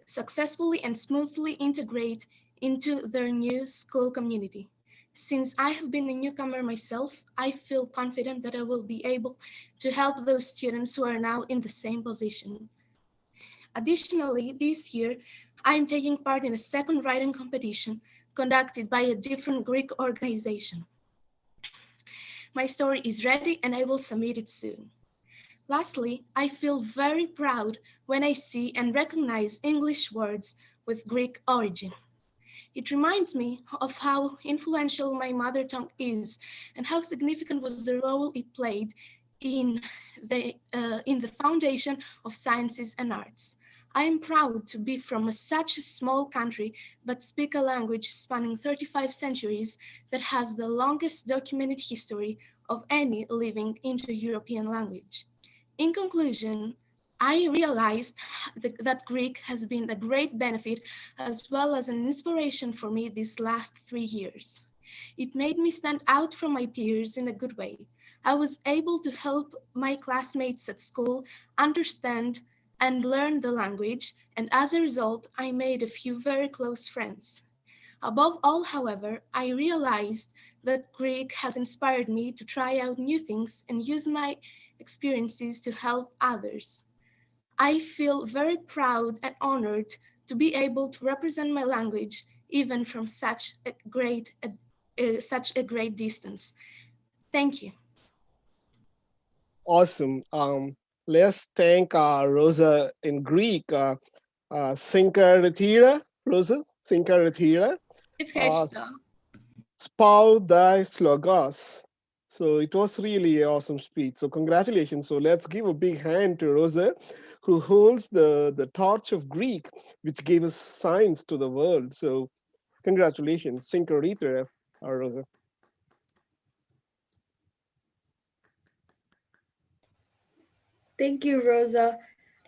[SPEAKER 8] successfully and smoothly integrate into their new school community. Since I have been a newcomer myself, I feel confident that I will be able to help those students who are now in the same position. Additionally, this year, I am taking part in a second writing competition conducted by a different Greek organization. My story is ready and I will submit it soon. Lastly, I feel very proud when I see and recognize English words with Greek origin. It reminds me of how influential my mother tongue is and how significant was the role it played in the foundation of sciences and arts. I am proud to be from such a small country, but speak a language spanning 35 centuries that has the longest documented history of any living Indo-European language. In conclusion, I realized that Greek has been a great benefit as well as an inspiration for me these last 3 years. It made me stand out from my peers in a good way. I was able to help my classmates at school understand and learn the language, and as a result, I made a few very close friends. Above all, however, I realized that Greek has inspired me to try out new things and use my experiences to help others. I feel very proud and honored to be able to represent my language even from such a great distance. Thank you.
[SPEAKER 3] Awesome. Let's thank Rosa in Greek. Synkarithira, Rosa, Synkarithira. Spau dais logos. So it was really an awesome speech. So congratulations. So let's give a big hand to Rosa, who holds the torch of Greek, which gave us science to the world. So congratulations. Synkarithira, Rosa.
[SPEAKER 5] Thank you, Rosa.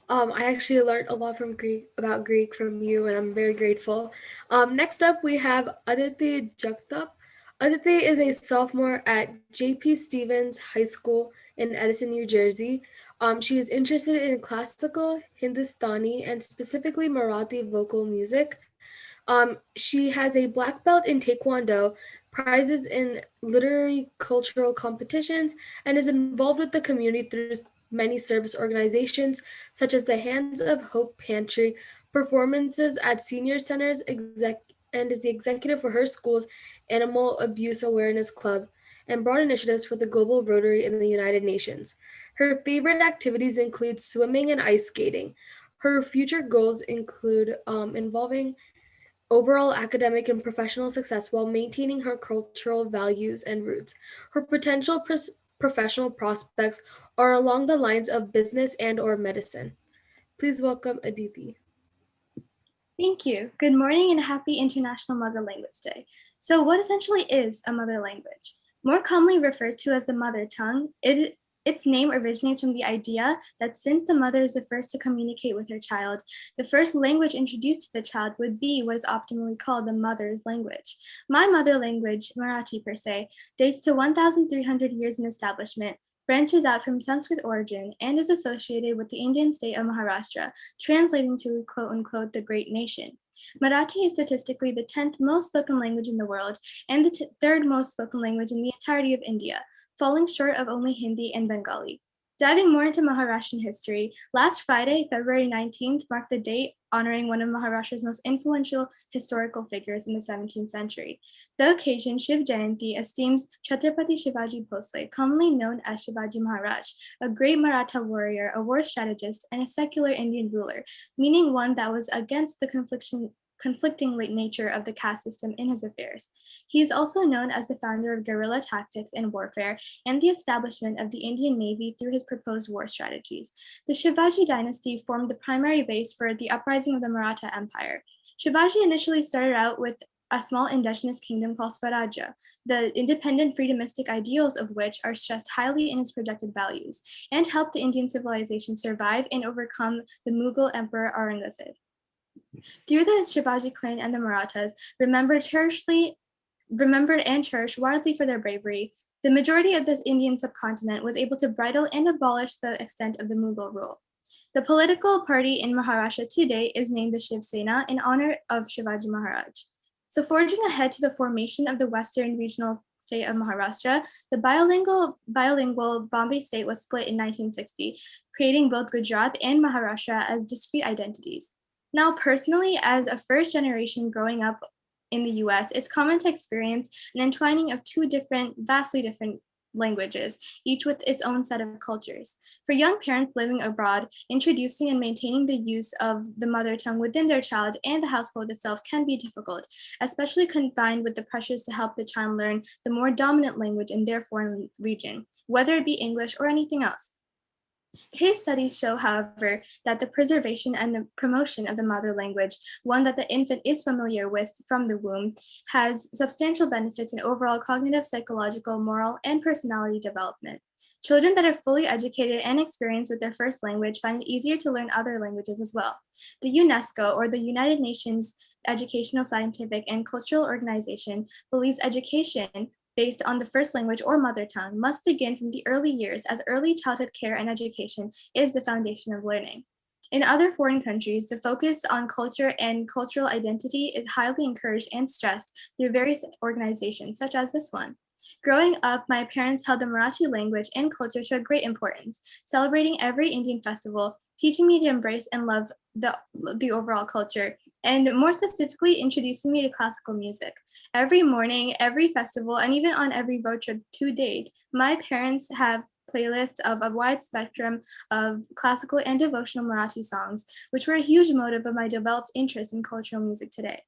[SPEAKER 5] I actually learned a lot from about Greek from you, and I'm very grateful. Next up, we have Aditi Jagtap. Aditi is a sophomore at J.P. Stevens High School in Edison, New Jersey. She is interested in classical, Hindustani, and specifically Marathi vocal music. She has a black belt in Taekwondo, prizes in literary cultural competitions, and is involved with the community through many service organizations, such as the Hands of Hope Pantry, performances at senior centers, and is the executive for her school's Animal Abuse Awareness Club, and broad initiatives for the Global Rotary in the United Nations. Her favorite activities include swimming and ice skating. Her future goals include involving overall academic and professional success while maintaining her cultural values and roots. Her potential professional prospects are along the lines of business and/or medicine. Please welcome Aditi.
[SPEAKER 9] Thank you. Good morning and happy International Mother Language Day. So what essentially is a mother language? More commonly referred to as the mother tongue, its name originates from the idea that since the mother is the first to communicate with her child, the first language introduced to the child would be what is optimally called the mother's language. My mother language, Marathi per se, dates to 1,300 years in establishment, branches out from Sanskrit origin, and is associated with the Indian state of Maharashtra, translating to quote unquote the great nation. Marathi is statistically the 10th most spoken language in the world and the third most spoken language in the entirety of India, falling short of only Hindi and Bengali. Diving more into Maharashtrian history, last Friday, February 19th, marked the date honoring one of Maharashtra's most influential historical figures in the 17th century. The occasion, Shiv Jayanti, esteems Chhatrapati Shivaji Bhosle, commonly known as Shivaji Maharaj, a great Maratha warrior, a war strategist, and a secular Indian ruler, meaning one that was against the conflicting nature of the caste system in his affairs. He is also known as the founder of guerrilla tactics and warfare and the establishment of the Indian Navy through his proposed war strategies. The Shivaji dynasty formed the primary base for the uprising of the Maratha Empire. Shivaji initially started out with a small indigenous kingdom called Swarajya, the independent freedomistic ideals of which are stressed highly in its projected values, and helped the Indian civilization survive and overcome the Mughal Emperor Aurangzeb. Through the Shivaji clan and the Marathas, remembered and cherished widely for their bravery, the majority of the Indian subcontinent was able to bridle and abolish the extent of the Mughal rule. The political party in Maharashtra today is named the Shiv Sena in honor of Shivaji Maharaj. So forging ahead to the formation of the Western regional state of Maharashtra, the bilingual Bombay state was split in 1960, creating both Gujarat and Maharashtra as discrete identities. Now, personally, as a first generation growing up in the US, it's common to experience an entwining of two vastly different languages, each with its own set of cultures. For young parents living abroad, introducing and maintaining the use of the mother tongue within their child and the household itself can be difficult, especially combined with the pressures to help the child learn the more dominant language in their foreign region, whether it be English or anything else. Case studies show, however, that the preservation and the promotion of the mother language, one that the infant is familiar with from the womb, has substantial benefits in overall cognitive, psychological, moral, and personality development. Children that are fully educated and experienced with their first language find it easier to learn other languages as well. The UNESCO, or the United Nations Educational, Scientific, and Cultural Organization, believes education based on the first language or mother tongue must begin from the early years, as early childhood care and education is the foundation of learning. In other foreign countries, the focus on culture and cultural identity is highly encouraged and stressed through various organizations, such as this one. Growing up, my parents held the Marathi language and culture to a great importance, celebrating every Indian festival, teaching me to embrace and love the overall culture, and more specifically, introducing me to classical music. Every morning, every festival, and even on every road trip to date, my parents have playlists of a wide spectrum of classical and devotional Marathi songs, which were a huge motive of my developed interest in cultural music today.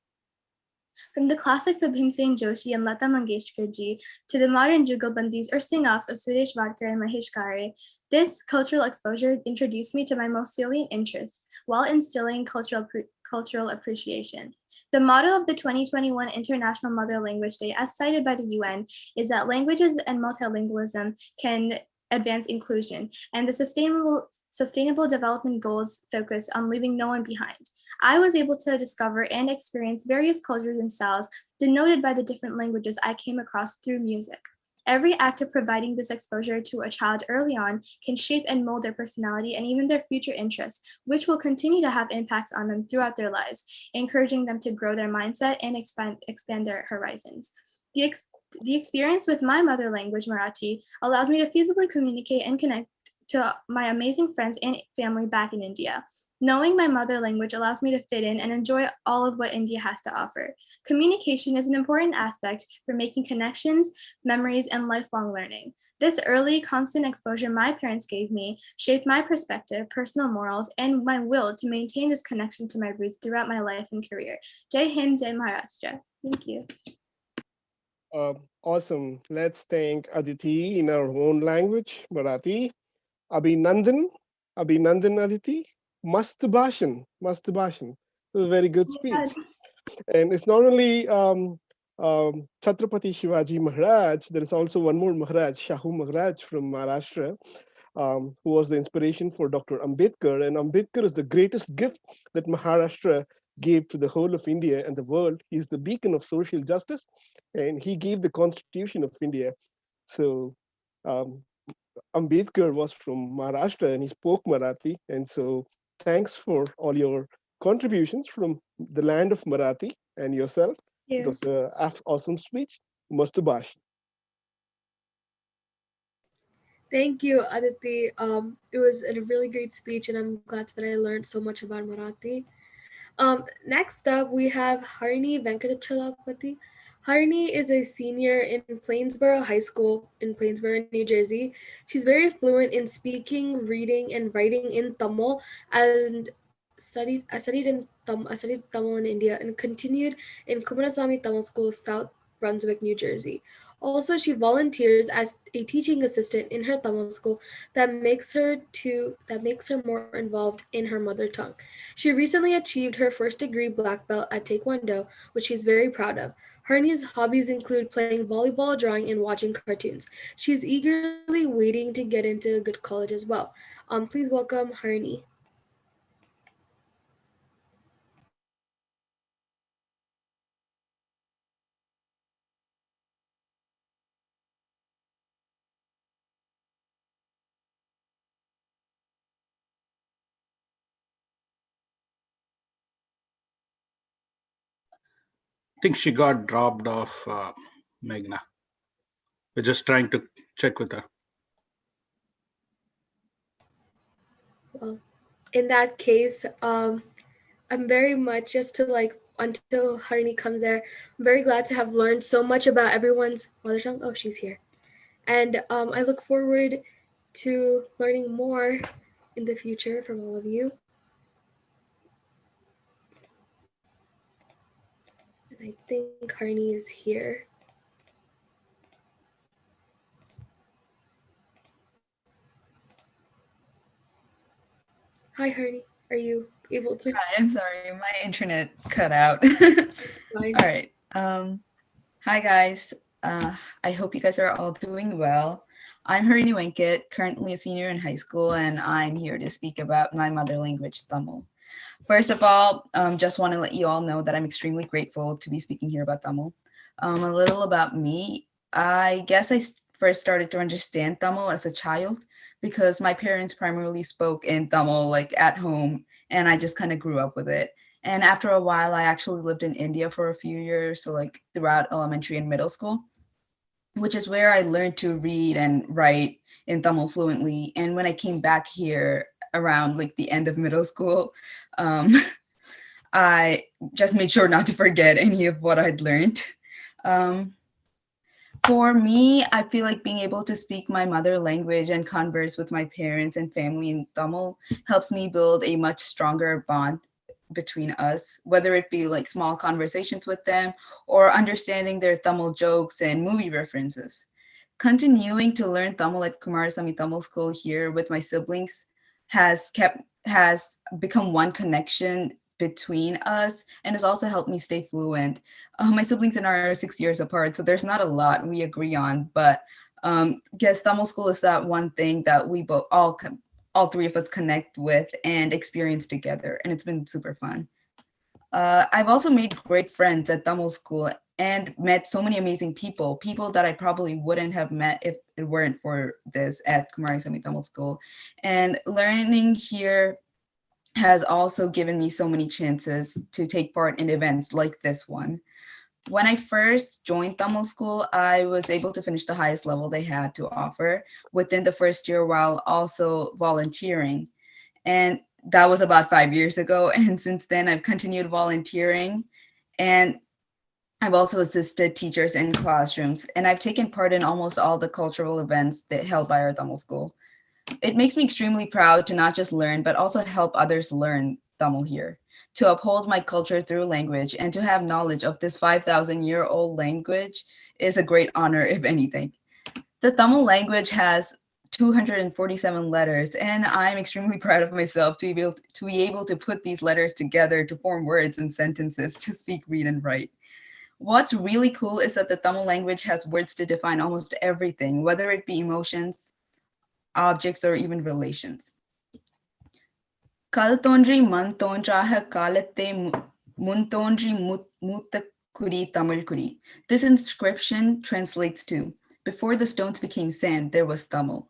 [SPEAKER 9] From the classics of Bhimsen Joshi and Lata Mangeshkar ji to the modern jugalbandis or sing-offs of Suresh Vadkar and Mahesh Kare, this cultural exposure introduced me to my most salient interests while instilling cultural appreciation. The motto of the 2021 International Mother Language Day, as cited by the UN, is that languages and multilingualism can advance inclusion, and the sustainable development goals focus on leaving no one behind. I was able to discover and experience various cultures and styles denoted by the different languages I came across through music. Every act of providing this exposure to a child early on can shape and mold their personality and even their future interests, which will continue to have impacts on them throughout their lives, encouraging them to grow their mindset and expand their horizons. The experience with my mother language, Marathi, allows me to feasibly communicate and connect to my amazing friends and family back in India. Knowing my mother language allows me to fit in and enjoy all of what India has to offer. Communication is an important aspect for making connections, memories, and lifelong learning. This early, constant exposure my parents gave me shaped my perspective, personal morals, and my will to maintain this connection to my roots throughout my life and career. Jai Hind, Jai Maharashtra. Thank you.
[SPEAKER 3] Awesome. Let's thank Aditi in our own language, Marathi. Abhinandan Aditi. Mast Bhashan. It was a very good speech. And it's not only Chhatrapati Shivaji Maharaj, there is also one more Maharaj, Shahu Maharaj from Maharashtra, who was the inspiration for Dr. Ambedkar. And Ambedkar is the greatest gift that Maharashtra gave to the whole of India and the world. He's the beacon of social justice, and he gave the Constitution of India. So Ambedkar was from Maharashtra and he spoke Marathi. And so thanks for all your contributions from the land of Marathi and yourself. It was an awesome speech. Mastu Bhash.
[SPEAKER 5] Thank you, Aditi. It was a really great speech, and I'm glad that I learned so much about Marathi. Next up, we have Harini Venkatech. Harini is a senior in Plainsboro High School in Plainsboro, New Jersey. She's very fluent in speaking, reading, and writing in Tamil, and I studied Tamil in India and continued in Kumarasamy Tamil School, South Brunswick, New Jersey. Also, she volunteers as a teaching assistant in her Tamil school that makes her more involved in her mother tongue. She recently achieved her first degree black belt at Taekwondo, which she's very proud of. Harini's hobbies include playing volleyball, drawing, and watching cartoons. She's eagerly waiting to get into a good college as well. Please welcome Harini.
[SPEAKER 2] think she got dropped off, Meghna. We're just trying to check with her.
[SPEAKER 5] Well, in that case, I'm very much just to like until Harini comes there. I'm very glad to have learned so much about everyone's mother tongue. Oh, she's here, and I look forward to learning more in the future from all of you. And I think Harini is here. Hi, Harini. Are you able to?
[SPEAKER 10] Hi, I'm sorry, my internet cut out. All right. Hi, guys. I hope you guys are all doing well. I'm Harini Venkatech, currently a senior in high school, and I'm here to speak about my mother language, Tamil. First of all, just want to let you all know that I'm extremely grateful to be speaking here about Tamil. A little about me. I guess I first started to understand Tamil as a child because my parents primarily spoke in Tamil like at home, and I just kind of grew up with it. And after a while, I actually lived in India for a few years, so like throughout elementary and middle school, which is where I learned to read and write in Tamil fluently. And when I came back here around like the end of middle school, I just made sure not to forget any of what I'd learned. For me, I feel like being able to speak my mother language and converse with my parents and family in Tamil helps me build a much stronger bond between us, whether it be like small conversations with them or understanding their Tamil jokes and movie references. Continuing to learn Tamil at Kumarasamy Tamil School here with my siblings has become one connection between us and has also helped me stay fluent. My siblings and I are 6 years apart, so there's not a lot we agree on, but guess Tamil school is that one thing that we both all three of us connect with and experience together, and it's been super fun. I've also made great friends at Tamil school and met so many amazing people that I probably wouldn't have met if it weren't for this at Kumarasamy Tamil School. And learning here has also given me so many chances to take part in events like this one. When I first joined Tamil school, I was able to finish the highest level they had to offer within the first year while also volunteering. And that was about 5 years ago. And since then, I've continued volunteering. And I've also assisted teachers in classrooms. And I've taken part in almost all the cultural events that held by our Tamil school. It makes me extremely proud to not just learn, but also help others learn Tamil here, to uphold my culture through language, and to have knowledge of this 5,000-year-old language is a great honor, if anything. The Tamil language has 247 letters, and I'm extremely proud of myself to be able to put these letters together to form words and sentences to speak, read, and write. What's really cool is that the Tamil language has words to define almost everything, whether it be emotions, objects, or even relations. Kal tondri man tondraha kalate mun tondri mutta kuri Tamil kuri. This inscription translates to, before the stones became sand, there was Tamil.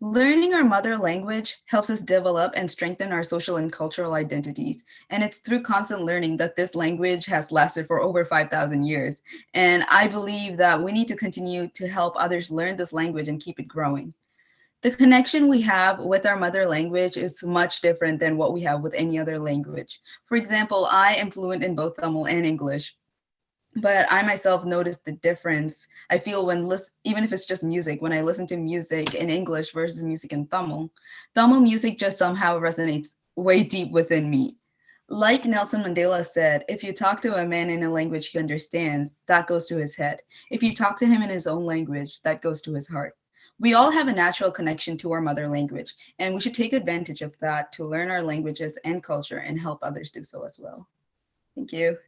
[SPEAKER 10] Learning our mother language helps us develop and strengthen our social and cultural identities. And it's through constant learning that this language has lasted for over 5,000 years. And I believe that we need to continue to help others learn this language and keep it growing. The connection we have with our mother language is much different than what we have with any other language. For example, I am fluent in both Tamil and English, but I myself notice the difference I feel when even if it's just music, when I listen to music in English versus music in Tamil. Tamil music just somehow resonates way deep within me. Like Nelson Mandela said, if you talk to a man in a language he understands, that goes to his head. If you talk to him in his own language, that goes to his heart. We all have a natural connection to our mother language, and we should take advantage of that to learn our languages and culture and help others do so as well. Thank you.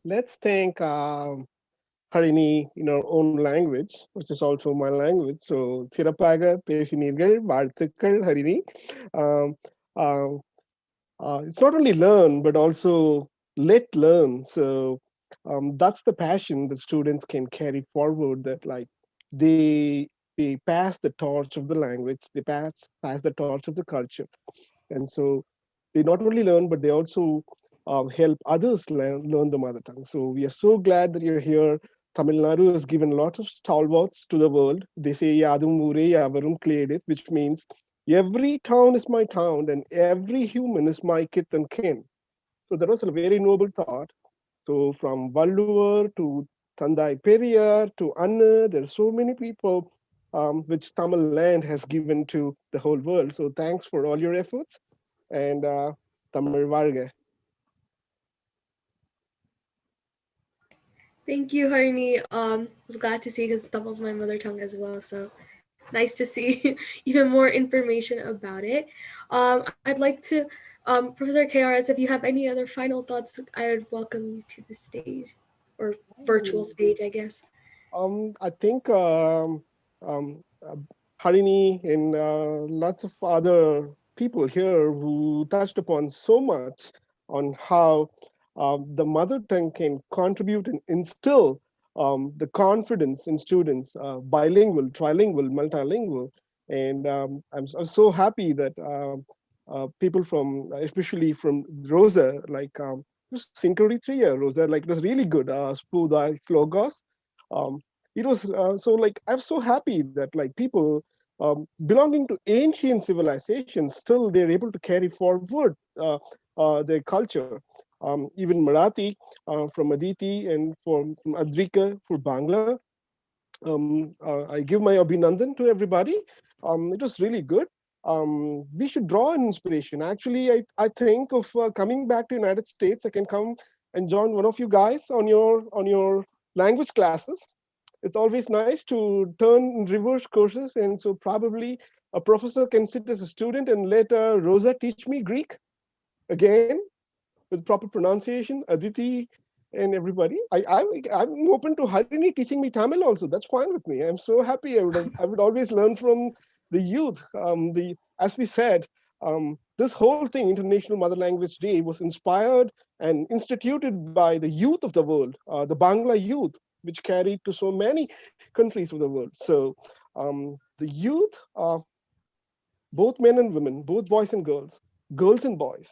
[SPEAKER 3] Let's thank Harini in our own language, which is also my language. So, சிறப்பாக பேசினீர்கள், வாழ்த்துக்கள் Harini. It's not only learn, but also let learn. So that's the passion that students can carry forward, that like they pass the torch of the language, they pass the torch of the culture. And so they not only learn, but they also help others learn the mother tongue. So we are so glad that you're here. Tamil Nadu has given lots of stalwarts to the world. They say Yadum Ure Yavarum Kledit, which means every town is my town and every human is my kith and kin. So that was a very noble thought. So from Valluvar to Thandai Periyar to Anna, there are so many people which Tamil land has given to the whole world. So thanks for all your efforts, and Tamil Varga.
[SPEAKER 5] Thank you, Harini. I was glad to see because Tamil's my mother tongue as well. So nice to see even more information about it. I'd like to, Professor KRS, if you have any other final thoughts, I would welcome you to the stage or virtual stage, I guess.
[SPEAKER 3] I think Harini and lots of other people here who touched upon so much on how the mother tongue can contribute and instill the confidence in students, bilingual, trilingual, multilingual. And I'm so happy that people from, especially from Rosa, like Synchrony 3 Rosa, like it was really good, Spudai Slogos. It was so like I'm so happy that like people belonging to ancient civilizations still they're able to carry forward their culture. Even Marathi from Aditi and from Adrika for Bangla. I give my abhinandan to everybody. It was really good. We should draw an inspiration. Actually, I think of coming back to United States. I can come and join one of you guys on your language classes. It's always nice to turn in reverse courses, and so probably a professor can sit as a student and let Rosa teach me Greek again with proper pronunciation, Aditi and everybody. I'm open to Harini teaching me Tamil also. That's fine with me. I'm so happy. I would always learn from the youth. The as we said, this whole thing, International Mother Language Day, was inspired and instituted by the youth of the world, the Bangla youth, which carried to so many countries of the world. So the youth, both men and women, both boys and girls and boys,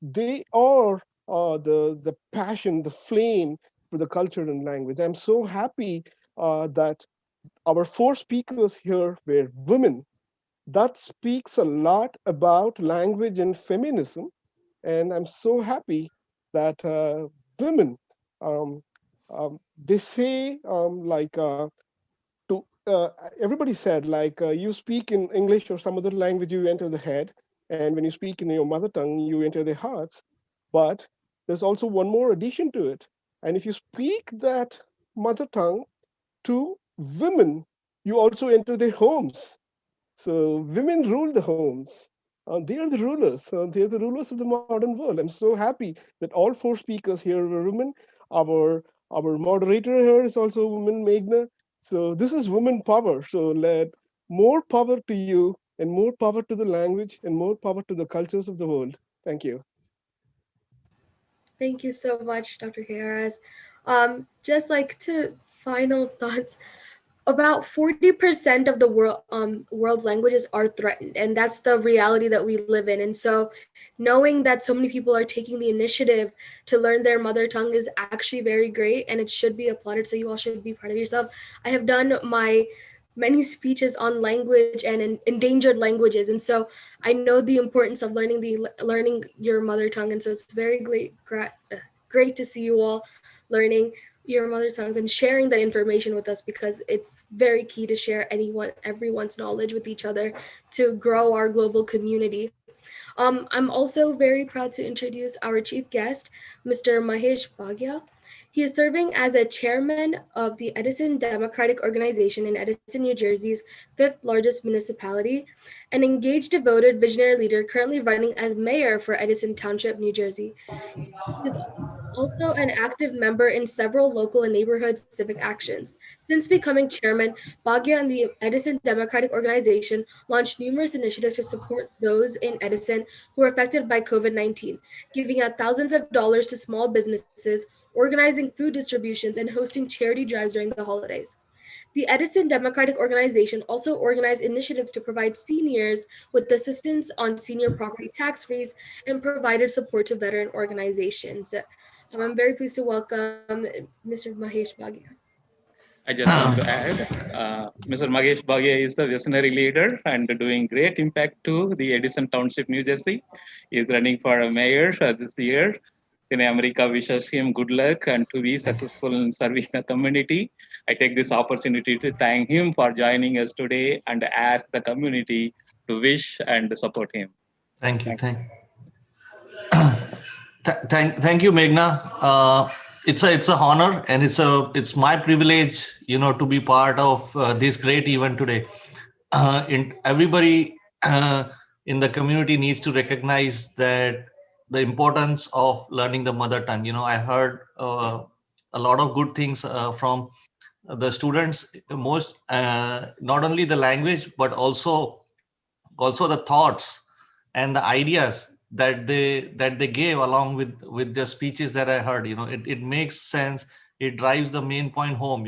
[SPEAKER 3] they are the passion, the flame for the culture and language. I'm so happy that our four speakers here were women. That speaks a lot about language and feminism, and I'm so happy that women, um, they say to everybody said like you speak in English or some other language, you enter the head, and when you speak in your mother tongue, you enter their hearts. But there's also one more addition to it, and if you speak that mother tongue to women, you also enter their homes. So women rule the homes. They are the rulers. They are the rulers of the modern world. I'm so happy that all four speakers here were women. Our moderator here is also a woman, Meghna. So this is woman power. So let more power to you and more power to the language and more power to the cultures of the world. Thank you.
[SPEAKER 5] Thank you so much, Dr. KRS. Just like to final thoughts, about 40% of the world's languages are threatened, and that's the reality that we live in. And so knowing that so many people are taking the initiative to learn their mother tongue is actually very great, and it should be applauded. So you all should be proud of yourself. I have done my many speeches on language and endangered languages, and so I know the importance of learning your mother tongue. And so it's very great to see you all learning your mother tongues and sharing that information with us, because it's very key to share everyone's knowledge with each other to grow our global community. I'm also very proud to introduce our chief guest, Mr. Mahesh Bhagia. He is serving as a chairman of the Edison Democratic Organization in Edison, New Jersey's fifth largest municipality, an engaged, devoted, visionary leader currently running as mayor for Edison Township, New Jersey. He is also an active member in several local and neighborhood civic actions. Since becoming chairman, Bhagia and the Edison Democratic Organization launched numerous initiatives to support those in Edison who were affected by COVID-19, giving out thousands of dollars to small businesses, organizing food distributions, and hosting charity drives during the holidays. The Edison Democratic Organization also organized initiatives to provide seniors with assistance on senior property tax freeze and provided support to veteran organizations. I'm very pleased to welcome Mr. Mahesh Bhagia.
[SPEAKER 4] I just want to add, Mr. Mahesh Bhagia is the visionary leader and doing great impact to the Edison Township, New Jersey. He is running for a mayor this year. In America wishes him good luck and to be successful in serving the community. I take this opportunity to thank him for joining us today and ask the community to wish and support him.
[SPEAKER 11] Thank you. Thank you, Meghna. It's a honor, and it's my privilege, to be part of this great event today. Everybody in the community needs to recognize that the importance of learning the mother tongue. I heard a lot of good things from the students. Not only the language, but also the thoughts and the ideas that they gave along with the speeches that I heard. It makes sense. It drives the main point home.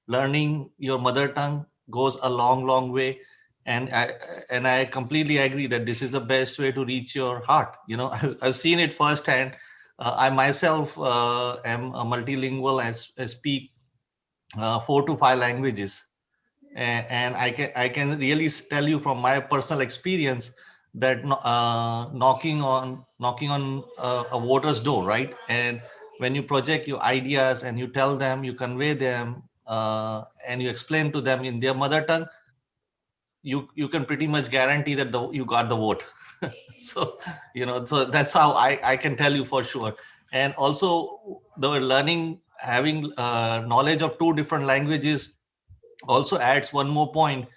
[SPEAKER 11] Learning your mother tongue goes a long way, and I completely agree that this is the best way to reach your heart. I've seen it firsthand. I myself am a multilingual. I speak 4 to 5 languages, and I can really tell you from my personal experience that knocking on a voter's door, right? And when you project your ideas and you tell them, you convey them, and you explain to them in their mother tongue, you can pretty much guarantee that you got the vote. So so that's how I can tell you for sure. And also the learning, having knowledge of 2 different languages also adds one more point.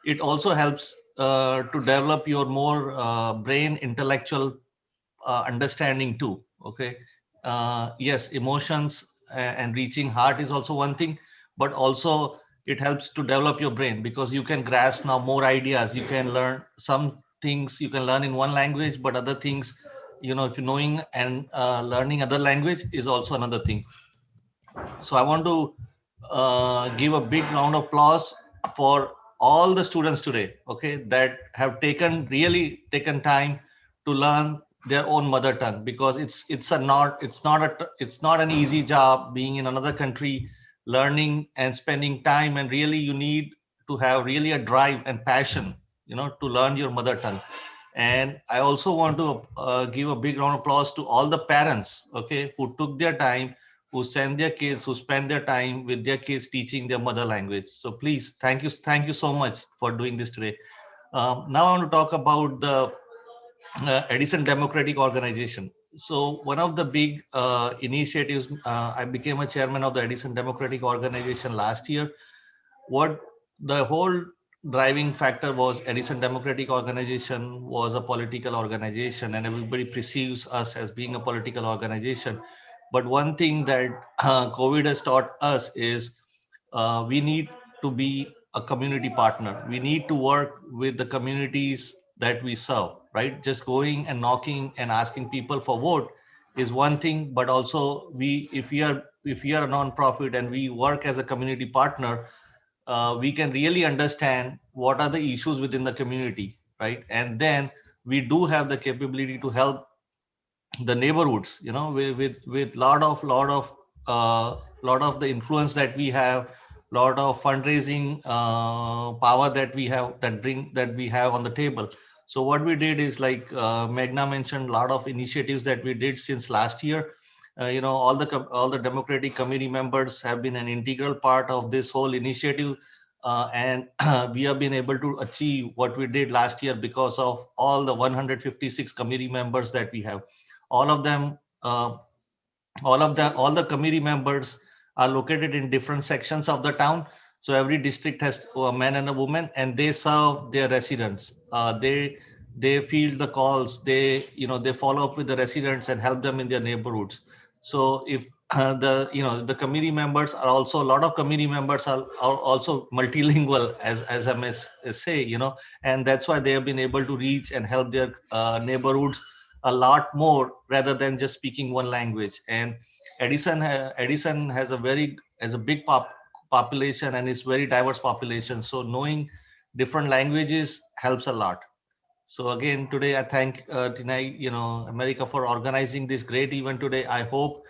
[SPEAKER 11] It also helps to develop your more brain intellectual understanding too. Okay. Yes, emotions and reaching heart is also one thing, but also it helps to develop your brain, because you can grasp now more ideas. You can learn some things you can learn in one language, but other things, if you're knowing and learning other language is also another thing. So I want to give a big round of applause for all the students today, okay, that have really taken time to learn their own mother tongue, because it's not an easy job being in another country, learning and spending time, and really you need to have really a drive and passion, to learn your mother tongue. And I also want to give a big round of applause to all the parents, okay, who took their time, who send their kids, who spend their time with their kids teaching their mother language. So please, thank you so much for doing this today. Now I want to talk about the Edison Democratic Organization. So one of the big initiatives, I became a chairman of the Edison Democratic Organization last year. What the whole driving factor was, Edison Democratic Organization was a political organization, and everybody perceives us as being a political organization. But one thing that COVID has taught us is we need to be a community partner. We need to work with the communities that we serve, right? Just going and knocking and asking people for vote is one thing, but also if we are a non-profit and we work as a community partner, we can really understand what are the issues within the community, right? And then we do have the capability to help the neighborhoods, with lot of the influence that we have, lot of fundraising power that we have on the table. So what we did is, like Meghna mentioned, a lot of initiatives that we did since last year. All the Democratic Committee members have been an integral part of this whole initiative, and we have been able to achieve what we did last year because of all the 156 committee members that we have. All the committee members are located in different sections of the town. So every district has a man and a woman, and they serve their residents. They field the calls. They follow up with the residents and help them in their neighborhoods. So if the committee members are also, a lot of committee members are also multilingual, as I may say, and that's why they have been able to reach and help their neighborhoods a lot more rather than just speaking one language. And Edison has a big population and it's very diverse population. So knowing different languages helps a lot. So again, today I thank Thinai, America for organizing this great event today. I hope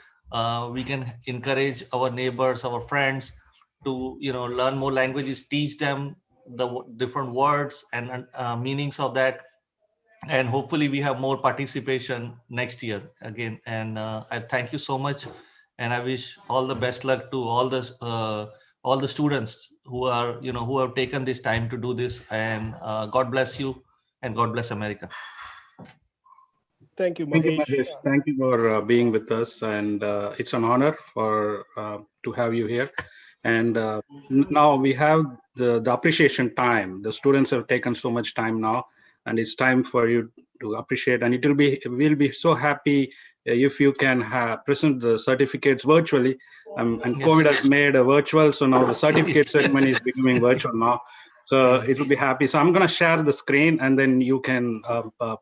[SPEAKER 11] we can encourage our neighbors, our friends to, learn more languages, teach them the different words and meanings of that. And hopefully we have more participation next year again. And I thank you so much. And I wish all the best luck to all the students who are, who have taken this time to do this. And God bless you and God bless America.
[SPEAKER 3] Thank you,
[SPEAKER 2] Thank you,
[SPEAKER 3] Mahesh.
[SPEAKER 2] Mahesh. Thank you for being with us. And it's an honor to have you here. And now we have the appreciation time. The students have taken so much time now, and it's time for you to appreciate. And we'll be so happy if you can present the certificates virtually. And
[SPEAKER 11] Yes.
[SPEAKER 2] COVID has made a virtual, so now the certificate ceremony is becoming virtual now. So it will be happy. So I'm going to share the screen, and then you can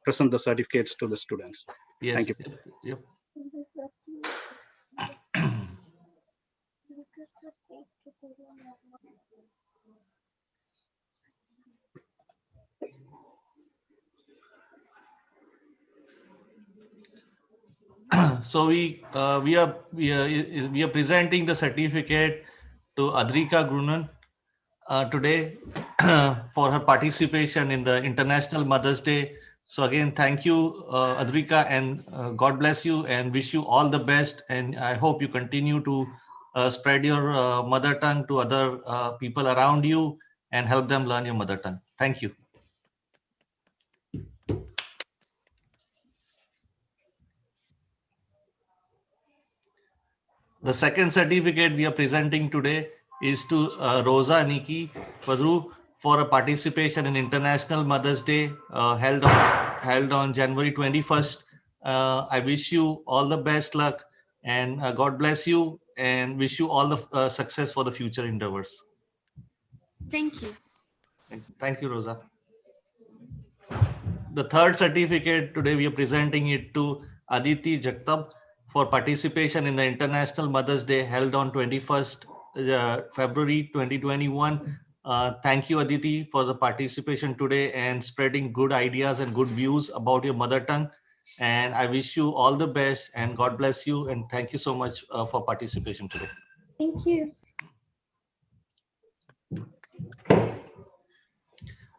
[SPEAKER 2] present the certificates to the students.
[SPEAKER 11] Yes.
[SPEAKER 2] Thank you.
[SPEAKER 11] Yep. So we are presenting the certificate to Adrika Grunan today for her participation in the International Mother's Day. So again, thank you, Adrika, and God bless you and wish you all the best. And I hope you continue to spread your mother tongue to other people around you and help them learn your mother tongue. Thank you. The second certificate we are presenting today is to Rosa Nicki for a participation in International Mother's Day held on January 21st. I wish you all the best luck and God bless you and wish you all the success for the future endeavors.
[SPEAKER 8] Thank you.
[SPEAKER 11] Thank you, Rosa. The third certificate today we are presenting it to Aditi Jagtab for participation in the International Mother's Day held on 21st February 2021. Thank you, Aditi, for the participation today and spreading good ideas and good views about your mother tongue. And I wish you all the best and God bless you. And thank you so much for participation today.
[SPEAKER 9] Thank you.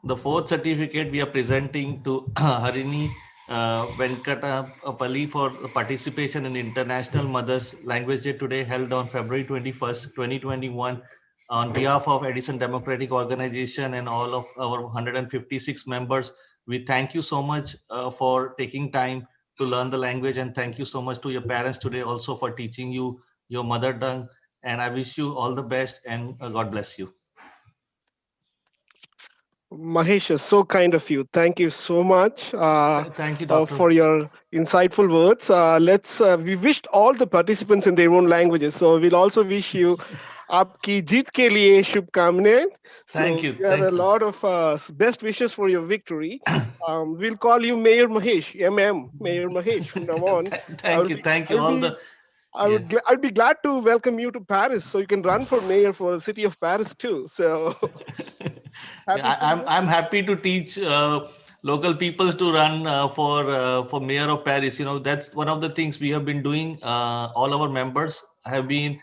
[SPEAKER 11] The fourth certificate we are presenting to Harini Venkatech for participation in International Mothers Language Day today held on February 21st, 2021 on behalf of Edison Democratic Organization and all of our 156 members. We thank you so much for taking time to learn the language, and thank you so much to your parents today also for teaching you your mother tongue. And I wish you all the best and God bless you.
[SPEAKER 3] Mahesh, is so kind of you. Thank you so much
[SPEAKER 11] Thank you, Doctor.
[SPEAKER 3] for your insightful words. We wished all the participants in their own languages. So we'll also wish you Aapki Jeet ke liye shubhkamnaएं.
[SPEAKER 11] Thank you.
[SPEAKER 3] We have a lot of best wishes for your victory. We'll call you Mayor Mahesh, Mayor Mahesh from now on.
[SPEAKER 11] Thank you.
[SPEAKER 3] I'd be glad to welcome you to Paris so you can run for mayor for the city of Paris too. So
[SPEAKER 11] I'm happy to teach local people to run for mayor of Paris. That's one of the things we have been doing. All our members have been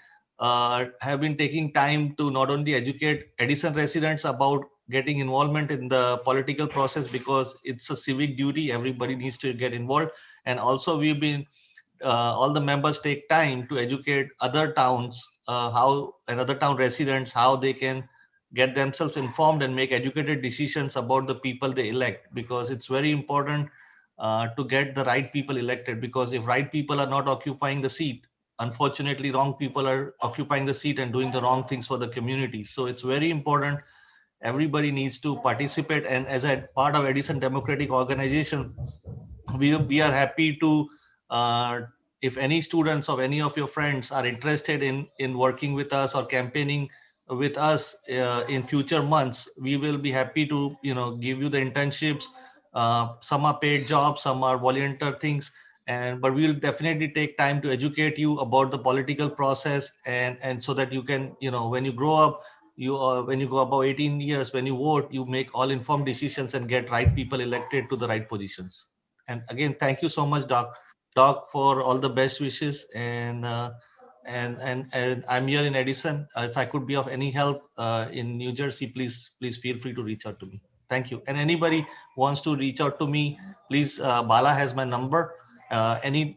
[SPEAKER 11] taking time to not only educate Edison residents about getting involvement in the political process, because it's a civic duty. Everybody needs to get involved. And also we've been all the members take time to educate other towns, other town residents, how they can get themselves informed and make educated decisions about the people they elect, because it's very important to get the right people elected, because if right people are not occupying the seat, unfortunately wrong people are occupying the seat and doing the wrong things for the community. So it's very important. Everybody needs to participate. And as a part of Edison Democratic Organization, we are happy to if any students or any of your friends are interested in working with us or campaigning with us in future months, we will be happy to give you the internships. Some are paid jobs, some are volunteer things, but we will definitely take time to educate you about the political process, and so that you can, when you grow up, when you go above 18 years, when you vote, you make all informed decisions and get right people elected to the right positions. And again, thank you so much, Doc, for all the best wishes. And I'm here in Edison. If I could be of any help in New Jersey, please feel free to reach out to me. Thank you. And anybody wants to reach out to me, please, Bala has my number. Any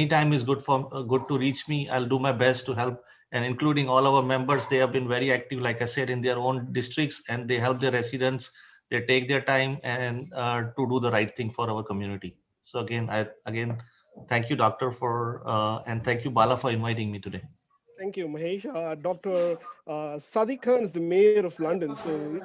[SPEAKER 11] time is good to reach me. I'll do my best to help, and including all our members. They have been very active, like I said, in their own districts, and they help their residents. They take their time and to do the right thing for our community. So again, thank you, Doctor, and thank you, Bala, for inviting me today.
[SPEAKER 3] Thank you, Mahesh. Dr. Sadiq Khan is the mayor of London, so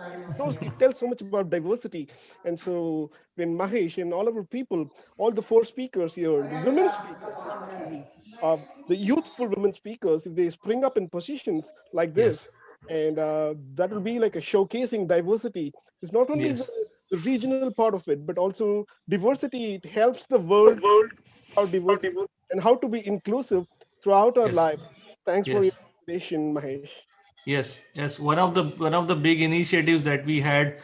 [SPEAKER 3] he tells so much about diversity. And so when Mahesh and all of our people, all the 4 speakers here, the women speakers especially, the youthful women speakers, if they spring up in positions like this, and that will be like a showcasing diversity. It's not only the regional part of it, but also diversity. It helps the world about diversity and how to be inclusive throughout our lives. Thanks for your invitation, Mahesh.
[SPEAKER 11] Yes. One of the big initiatives that we had,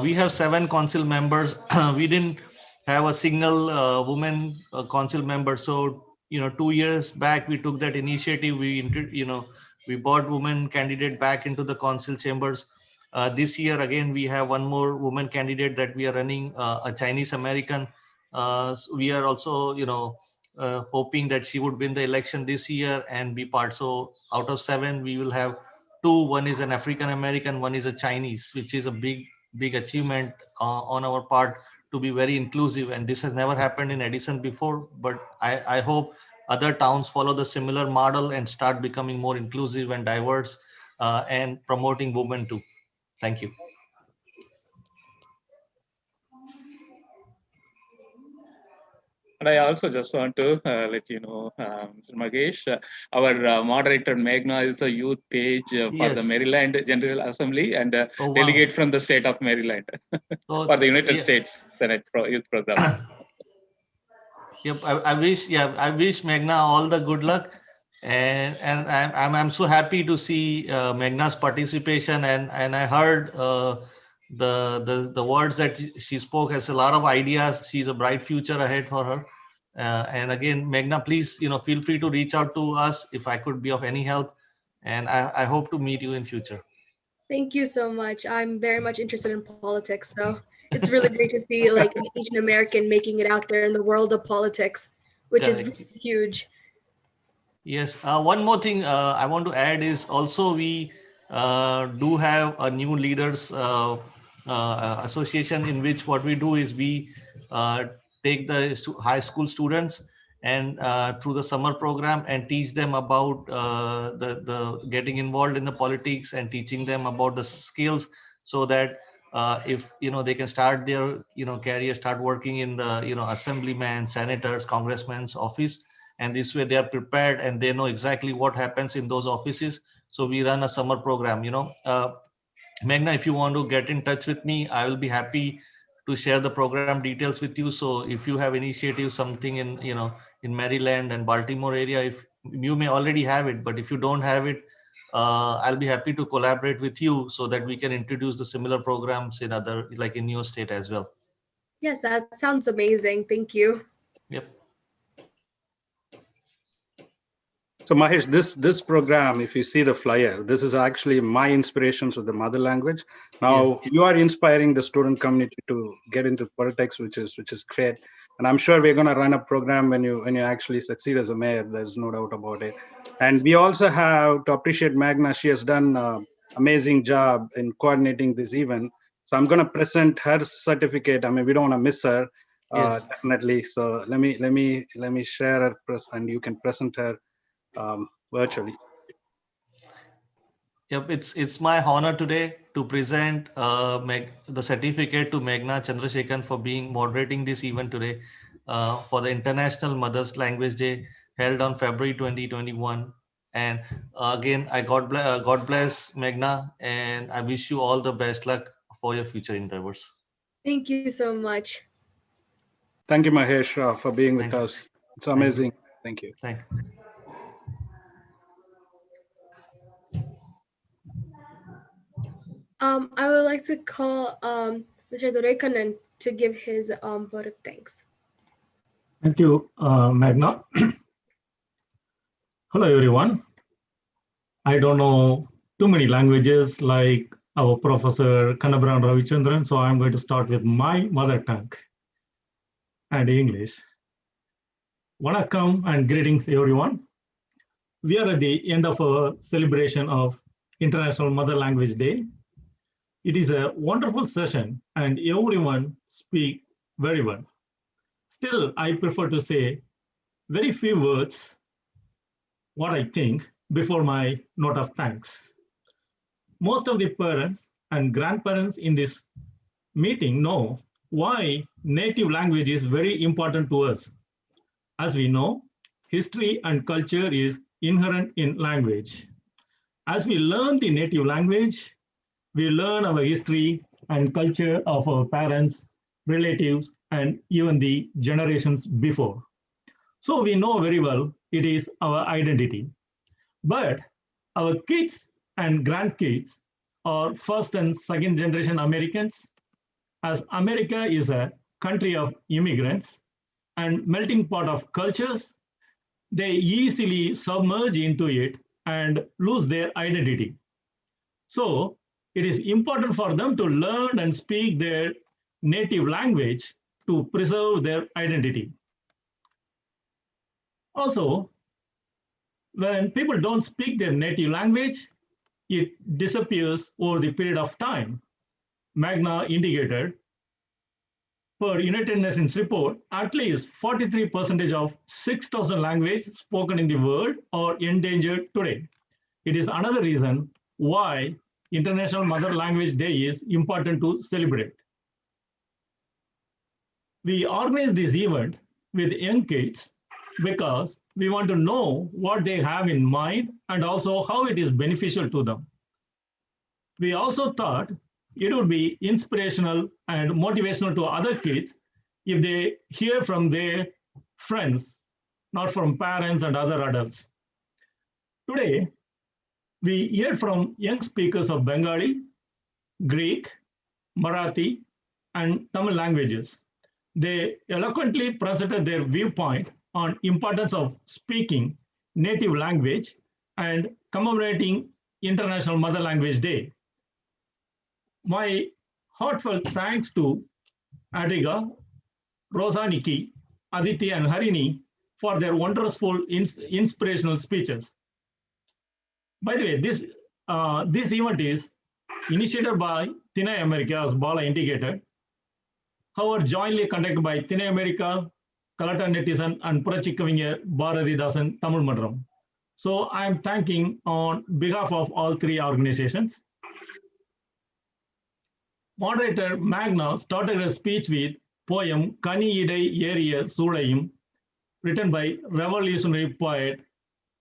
[SPEAKER 11] we have 7 council members. We didn't have a single woman council member. So 2 years back we took that initiative. We brought women candidate back into the council chambers. This year again we have one more woman candidate that we are running, a Chinese American. So we are also hoping that she would win the election this year and be part. So out of 7 we will have 2. One is an African American, one is a Chinese, which is a big achievement on our part to be very inclusive. And this has never happened in Edison before, but I hope other towns follow the similar model and start becoming more inclusive and diverse, and promoting women too. Thank you.
[SPEAKER 4] And I also just want to let you know, Mr. Mahesh, our moderator Meghna is a youth page for the Maryland General Assembly and delegate from the state of Maryland for the United States Senate Youth Program.
[SPEAKER 11] Yep, I wish Meghna all the good luck, and I'm so happy to see Meghna's participation, and I heard the words that she spoke has a lot of ideas. She's a bright future ahead for her. And again, Meghna, please feel free to reach out to us if I could be of any help, and I hope to meet you in future.
[SPEAKER 5] Thank you so much. I'm very much interested in politics, so it's really great to see like an Asian American making it out there in the world of politics, which is really huge.
[SPEAKER 11] Yes. One more thing I want to add is also we do have a new leaders association, in which what we do is we take the high school students and through the summer program and teach them about the getting involved in the politics and teaching them about the skills, so that if they can start their career, start working in the assemblyman, senators, congressman's office, and this way they are prepared and they know exactly what happens in those offices. So we run a summer program. Meghna, if you want to get in touch with me, I will be happy to share the program details with you. So if you have initiative, something in Maryland and Baltimore area, if you may already have it, but if you don't have it, I'll be happy to collaborate with you so that we can introduce the similar programs in in your state as well.
[SPEAKER 5] Yes, that sounds amazing. Thank you.
[SPEAKER 11] Yep.
[SPEAKER 2] So Mahesh, this program, if you see the flyer, this is actually my inspirations with the mother language. Now you are inspiring the student community to get into politics, which is great. And I'm sure we're going to run a program when you actually succeed as a mayor. There's no doubt about it. And we also have to appreciate Meghna. She has done an amazing job in coordinating this event. So I'm going to present her certificate. I mean, we don't want to miss her, definitely. So let me share her and you can present her virtually.
[SPEAKER 11] Yep, it's my honor today to present the certificate to Meghna Chandrasekhan for moderating this event today for the International Mother's Language Day held on February 2021. And again, God bless Meghna, and I wish you all the best luck for your future endeavors.
[SPEAKER 5] Thank you so much.
[SPEAKER 2] Thank you, Mahesh, for being with
[SPEAKER 11] Thank you.
[SPEAKER 2] us. It's amazing. Thank you.
[SPEAKER 11] Thank you.
[SPEAKER 5] I would like to call Mr. Durekanan to give his vote of thanks.
[SPEAKER 12] Thank you, Magna. Hello, everyone. I don't know too many languages like our Professor Kannabiran Ravichandran, so I'm going to start with my mother tongue and English. Vanakkam and greetings, everyone. We are at the end of a celebration of International Mother Language Day. It is a wonderful session and everyone speak very well. Still, I prefer to say very few words, what I think, before my note of thanks. Most of the parents and grandparents in this meeting know why native language is very important to us. As we know, history and culture is inherent in language. As we learn the native language, we learn our history and culture of our parents, relatives, and even the generations before. So we know very well it is our identity. But our kids and grandkids are first and second generation Americans, as America is a country of immigrants and melting pot of cultures. They easily submerge into it and lose their identity. So it is important for them to learn and speak their native language to preserve their identity. Also, when people don't speak their native language, it disappears over the period of time. Magna indicated, per United Nations report, at least 43% of 6,000 languages spoken in the world are endangered today. It is another reason why International Mother Language Day is important to celebrate. We organize this event with young kids because we want to know what they have in mind and also how it is beneficial to them. We also thought it would be inspirational and motivational to other kids if they hear from their friends, not from parents and other adults. Today, we hear from young speakers of Bengali, Greek, Marathi, and Tamil languages. They eloquently presented their viewpoint on importance of speaking native language and commemorating International Mother Language Day. My heartfelt thanks to Aditi, Rosa, Nicki, Aditi, and Harini for their wonderful, inspirational speeches. By the way, this event is initiated by Thinai America, as Bala indicated, however, jointly conducted by Thinai America, Galatta Nettisan, and Puratchikkavignar, Bharathidasan, Tamil Mandram. So I am thanking on behalf of all three organizations. Moderator Magna started a speech with poem Kani Idai Eriya Sudayum, written by revolutionary poet,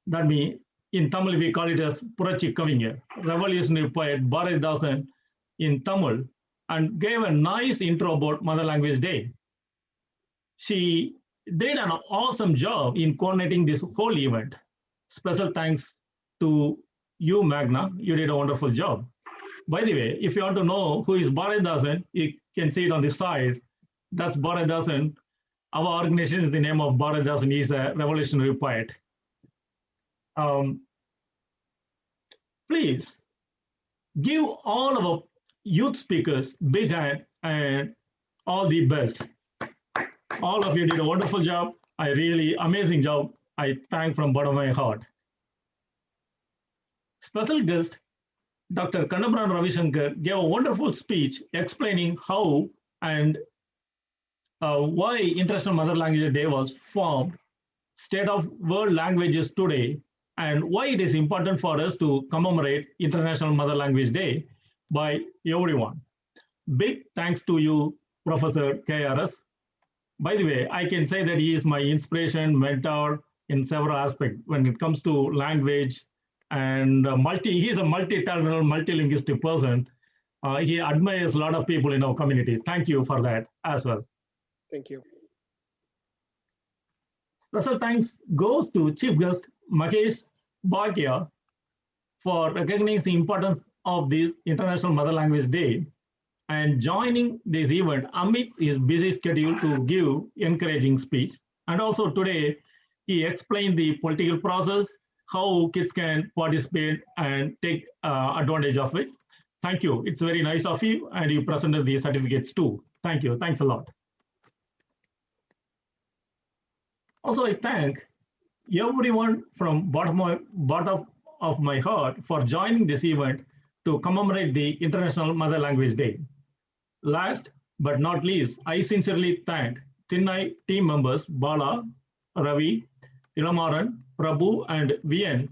[SPEAKER 12] that means in Tamil we call it as Puratchikkavignar, revolutionary poet Bharathidasan in Tamil, and gave a nice intro about Mother Language Day. She did an awesome job in coordinating this whole event. Special thanks to you, Magna. You did a wonderful job. By the way, if you want to know who is Bharathidasan, you can see it on the side. That's Bharathidasan. Our organization is the name of Bharathidasan. He's a revolutionary poet. Please give all our youth speakers big hand and all the best. All of you did a wonderful job. Amazing job. I thank from bottom of my heart. Special guest, Dr. Kannabiran Ravishankar gave a wonderful speech explaining how and why International Mother Language Day was formed, state of world languages today, and why it is important for us to commemorate International Mother Language Day by everyone. Big thanks to you, Professor KRS. By the way, I can say that he is my inspiration, mentor in several aspects when it comes to language, and he's a multi-talented, multilinguistic person. He admires a lot of people in our community. Thank you for that as well.
[SPEAKER 3] Thank you.
[SPEAKER 12] Special thanks goes to Chief Guest Mahesh Bhagia for recognizing the importance of this International Mother Language Day and joining this event amidst his busy schedule to give encouraging speech. And also today, he explained the political process, how kids can participate and take advantage of it. Thank you. It's very nice of you, and you presented the certificates too. Thank you. Thanks a lot. Also, I thank everyone from bottom of my heart for joining this event to commemorate the International Mother Language Day. Last but not least, I sincerely thank Thinai team members Bala, Ravi, Ilamaran, Prabhu, and VN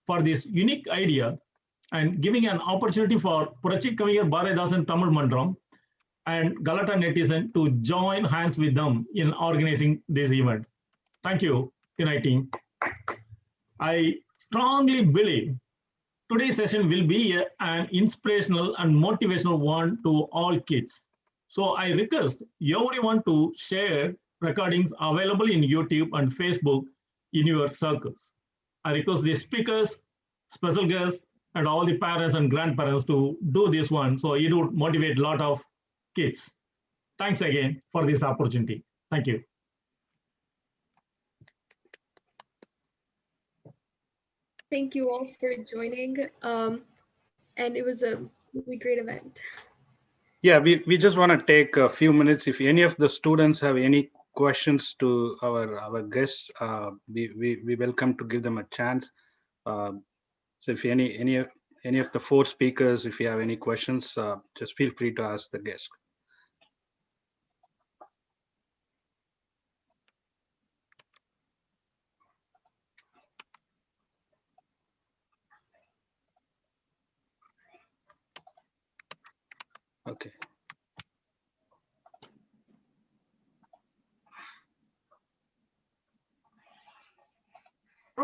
[SPEAKER 12] for this unique idea and giving an opportunity for Puratchikkavignar Bharathidasan Tamil Mandram and Galatta Nettisan to join hands with them in organizing this event. Thank you, Thinai team. I strongly believe today's session will be an inspirational and motivational one to all kids. So I request everyone to share recordings available in YouTube and Facebook in your circles. I request the speakers, special guests, and all the parents and grandparents to do this one so it would motivate a lot of kids. Thanks again for this opportunity. Thank you.
[SPEAKER 5] Thank you all for joining. And it was a really great event.
[SPEAKER 2] Yeah, we just want to take a few minutes. If any of the students have any questions to our guests, we welcome to give them a chance. So if any of the four speakers, if you have any questions, just feel free to ask the guest. Okay.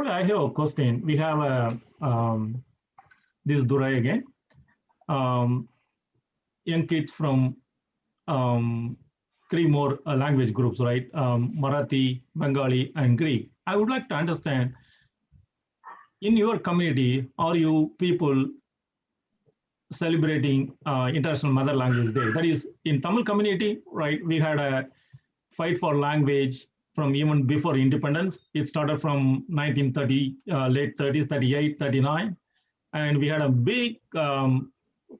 [SPEAKER 12] I have a question. We have this Durai again. Young kids from three more language groups, right? Marathi, Bengali, and Greek. I would like to understand, in your community, are you people celebrating International Mother Language Day? That is, in Tamil community, right? We had a fight for language from even before independence. It started from 1930, late 30s, 38, 39. And we had a big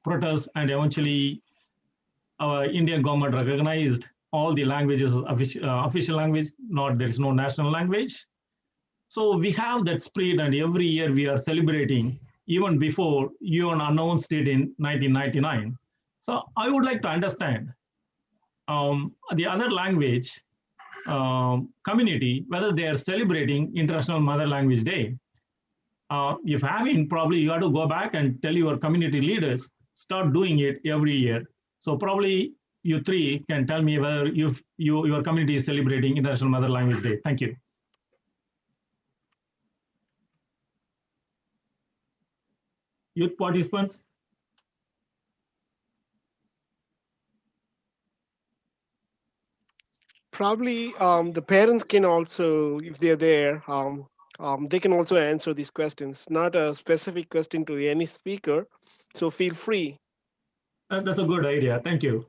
[SPEAKER 12] protest, and eventually our Indian government recognized all the languages as official language, there is no national language. So we have that spirit, and every year we are celebrating, even before UN announced it in 1999. So I would like to understand the other language community, whether they are celebrating International Mother Language Day. If having, probably you have to go back and tell your community leaders, start doing it every year. So probably you three can tell me whether your community is celebrating International Mother Language Day. Thank you. Youth participants?
[SPEAKER 3] Probably the parents can also, if they're there, they can also answer these questions. Not a specific question to any speaker, so feel free.
[SPEAKER 12] That's a good idea. Thank you.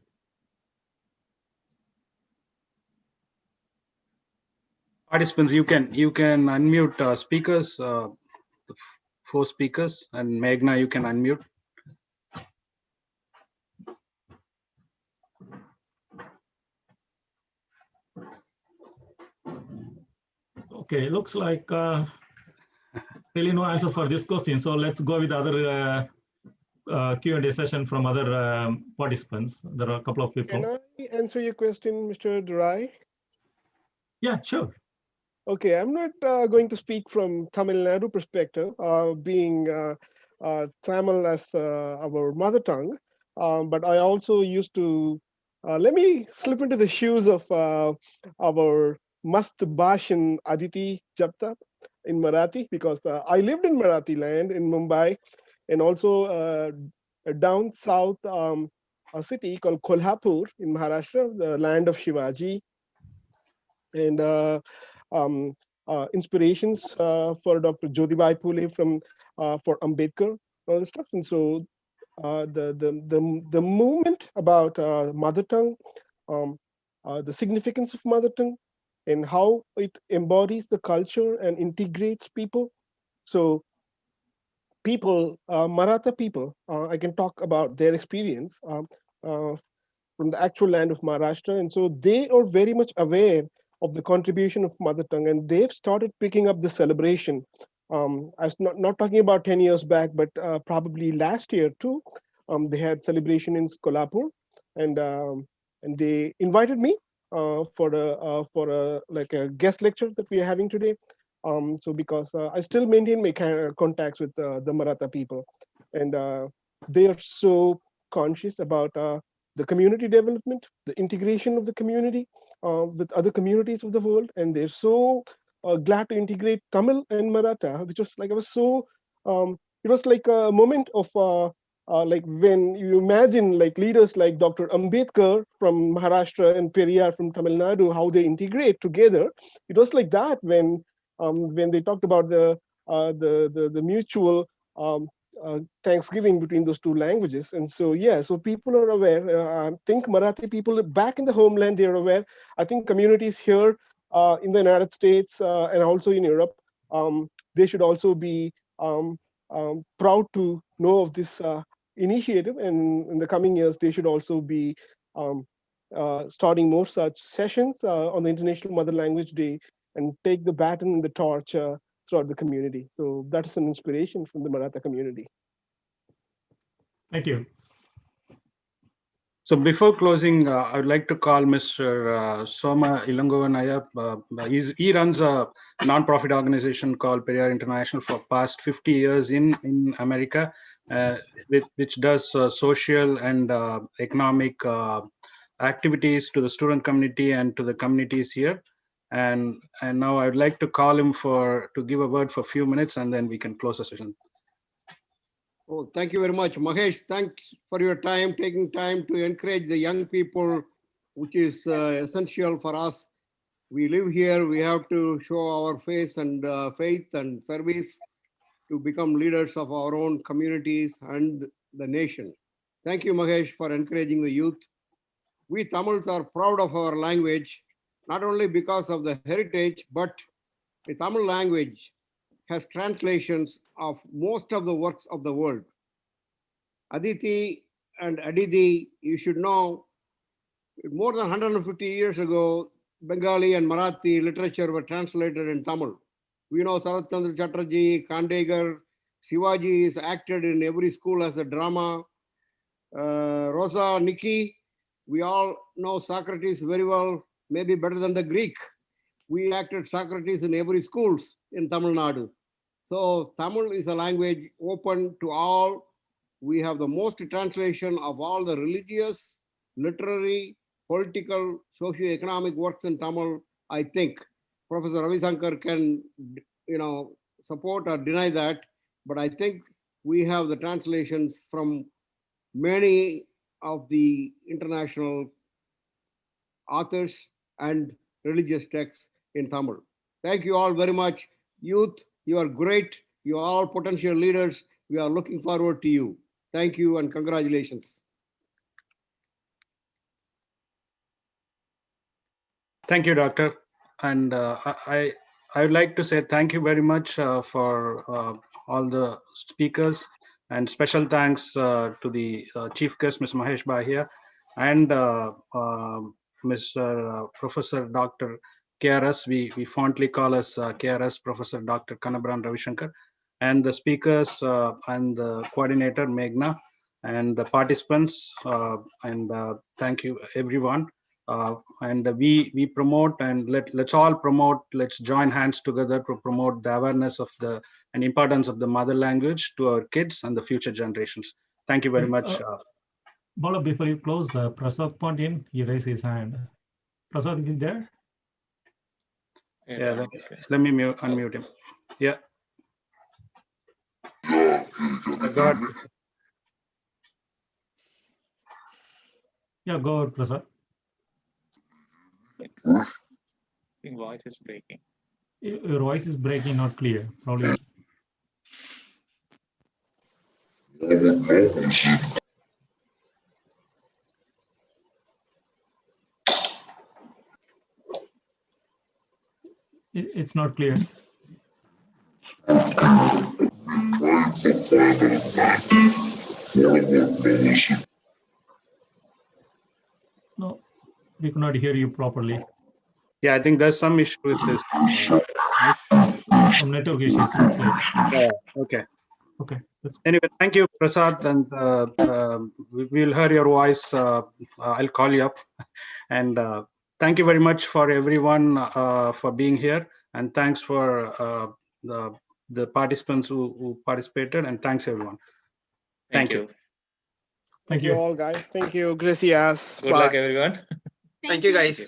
[SPEAKER 2] Participants, you can unmute speakers, the four speakers, and Meghna, you can unmute.
[SPEAKER 12] Okay, looks like really no answer for this question. So let's go with other Q&A session from other participants. There are a couple of people.
[SPEAKER 3] Can I answer your question, Mr. Durai?
[SPEAKER 12] Yeah, sure.
[SPEAKER 3] Okay, I'm not going to speak from Tamil Nadu perspective, being Tamil as our mother tongue, but I also used to, let me slip into the shoes of our Mast Bhashan Aditi Japta in Marathi, because I lived in Marathi land in Mumbai, and also down south a city called Kolhapur in Maharashtra, the land of Shivaji. And inspirations for Dr. Jyotibai Phule for Ambedkar, all this stuff. And so the movement about mother tongue, the significance of mother tongue, and how it embodies the culture and integrates people. So people, Maratha people, I can talk about their experience from the actual land of Maharashtra. And so they are very much aware of the contribution of mother tongue, and they've started picking up the celebration. I was not talking about 10 years back, but probably last year too. They had celebration in Kolhapur, and they invited me for a guest lecture that we are having today. So because I still maintain my contacts with the Maratha people, and they are so conscious about the community development, the integration of the community with other communities of the world, and they're so glad to integrate Tamil and Maratha, which was like I was so. It was like a moment of like when you imagine like leaders like Dr. Ambedkar from Maharashtra and Periyar from Tamil Nadu, how they integrate together. It was like that when they talked about the mutual Thanksgiving between those two languages. And so, yeah, so people are aware. I think Marathi people back in the homeland, they're aware. I think communities here in the United States and also in Europe, they should also be proud to know of this initiative. And in the coming years, they should also be starting more such sessions on the International Mother Language Day and take the baton and the torch throughout the community. So that's an inspiration from the Maratha community.
[SPEAKER 12] Thank you.
[SPEAKER 2] So before closing, I would like to call Mr. Soma Ilangovanaya. He runs a non-profit organization called Periyar International for past 50 years in America, which does social and economic activities to the student community and to the communities here. And now I would like to call him to give a word for a few minutes, and then we can close the session.
[SPEAKER 13] Oh, thank you very much, Mahesh. Thanks for your time, taking time to encourage the young people, which is essential for us. We live here, we have to show our face and faith and service to become leaders of our own communities and the nation. Thank you, Mahesh, for encouraging the youth. We Tamils are proud of our language, not only because of the heritage, but the Tamil language has translations of most of the works of the world. Aditi and Aditi, you should know, more than 150 years ago, Bengali and Marathi literature were translated in Tamil. We know Sarath Chandra Chatterjee, Kandegar, Shivaji is acted in every school as a drama. Rosa, Nicki, we all know Socrates very well, maybe better than the Greek. We acted Socrates in every schools in Tamil Nadu. So Tamil is a language open to all. We have the most translation of all the religious, literary, political, socio-economic works in Tamil. I think Professor Ravishankar can, support or deny that, but I think we have the translations from many of the international authors and religious texts in Tamil. Thank you all very much. Youth, you are great. You are all potential leaders. We are looking forward to you. Thank you and congratulations.
[SPEAKER 2] Thank you, Doctor. And I would like to say thank you very much for all the speakers, and special thanks to the chief guest, Mr. Mahesh Bhagia, and Mr. Professor Dr. KRS. We fondly call us KRS, Professor Dr. Kannabiran Ravishankar, and the speakers and the coordinator, Meghna, and the participants. And thank you, everyone. And we promote, and let's all promote, let's join hands together to promote the awareness of and importance of the mother language to our kids and the future generations. Thank you very much.
[SPEAKER 12] Bala, before you close, Prasad Pandyan, he raised his hand. Prasad, is there?
[SPEAKER 2] Yeah, let me unmute him. Yeah. Go ahead.
[SPEAKER 12] Yeah, go ahead, Prasad.
[SPEAKER 4] I think voice is breaking.
[SPEAKER 12] Your voice is breaking, not clear. Probably. It's not clear. No, we could not hear you properly.
[SPEAKER 2] Yeah, I think there's some issue with this.
[SPEAKER 12] Some network issues, looks like.
[SPEAKER 2] Yeah, okay.
[SPEAKER 12] Okay.
[SPEAKER 2] Anyway, thank you, Prasad, and we'll hear your voice. I'll call you up. And thank you very much for everyone for being here. And thanks for the participants who participated. And thanks, everyone. Thank you.
[SPEAKER 3] Thank you all, guys. Thank you. Gracias.
[SPEAKER 4] Good luck, everyone.
[SPEAKER 14] Thank you, guys.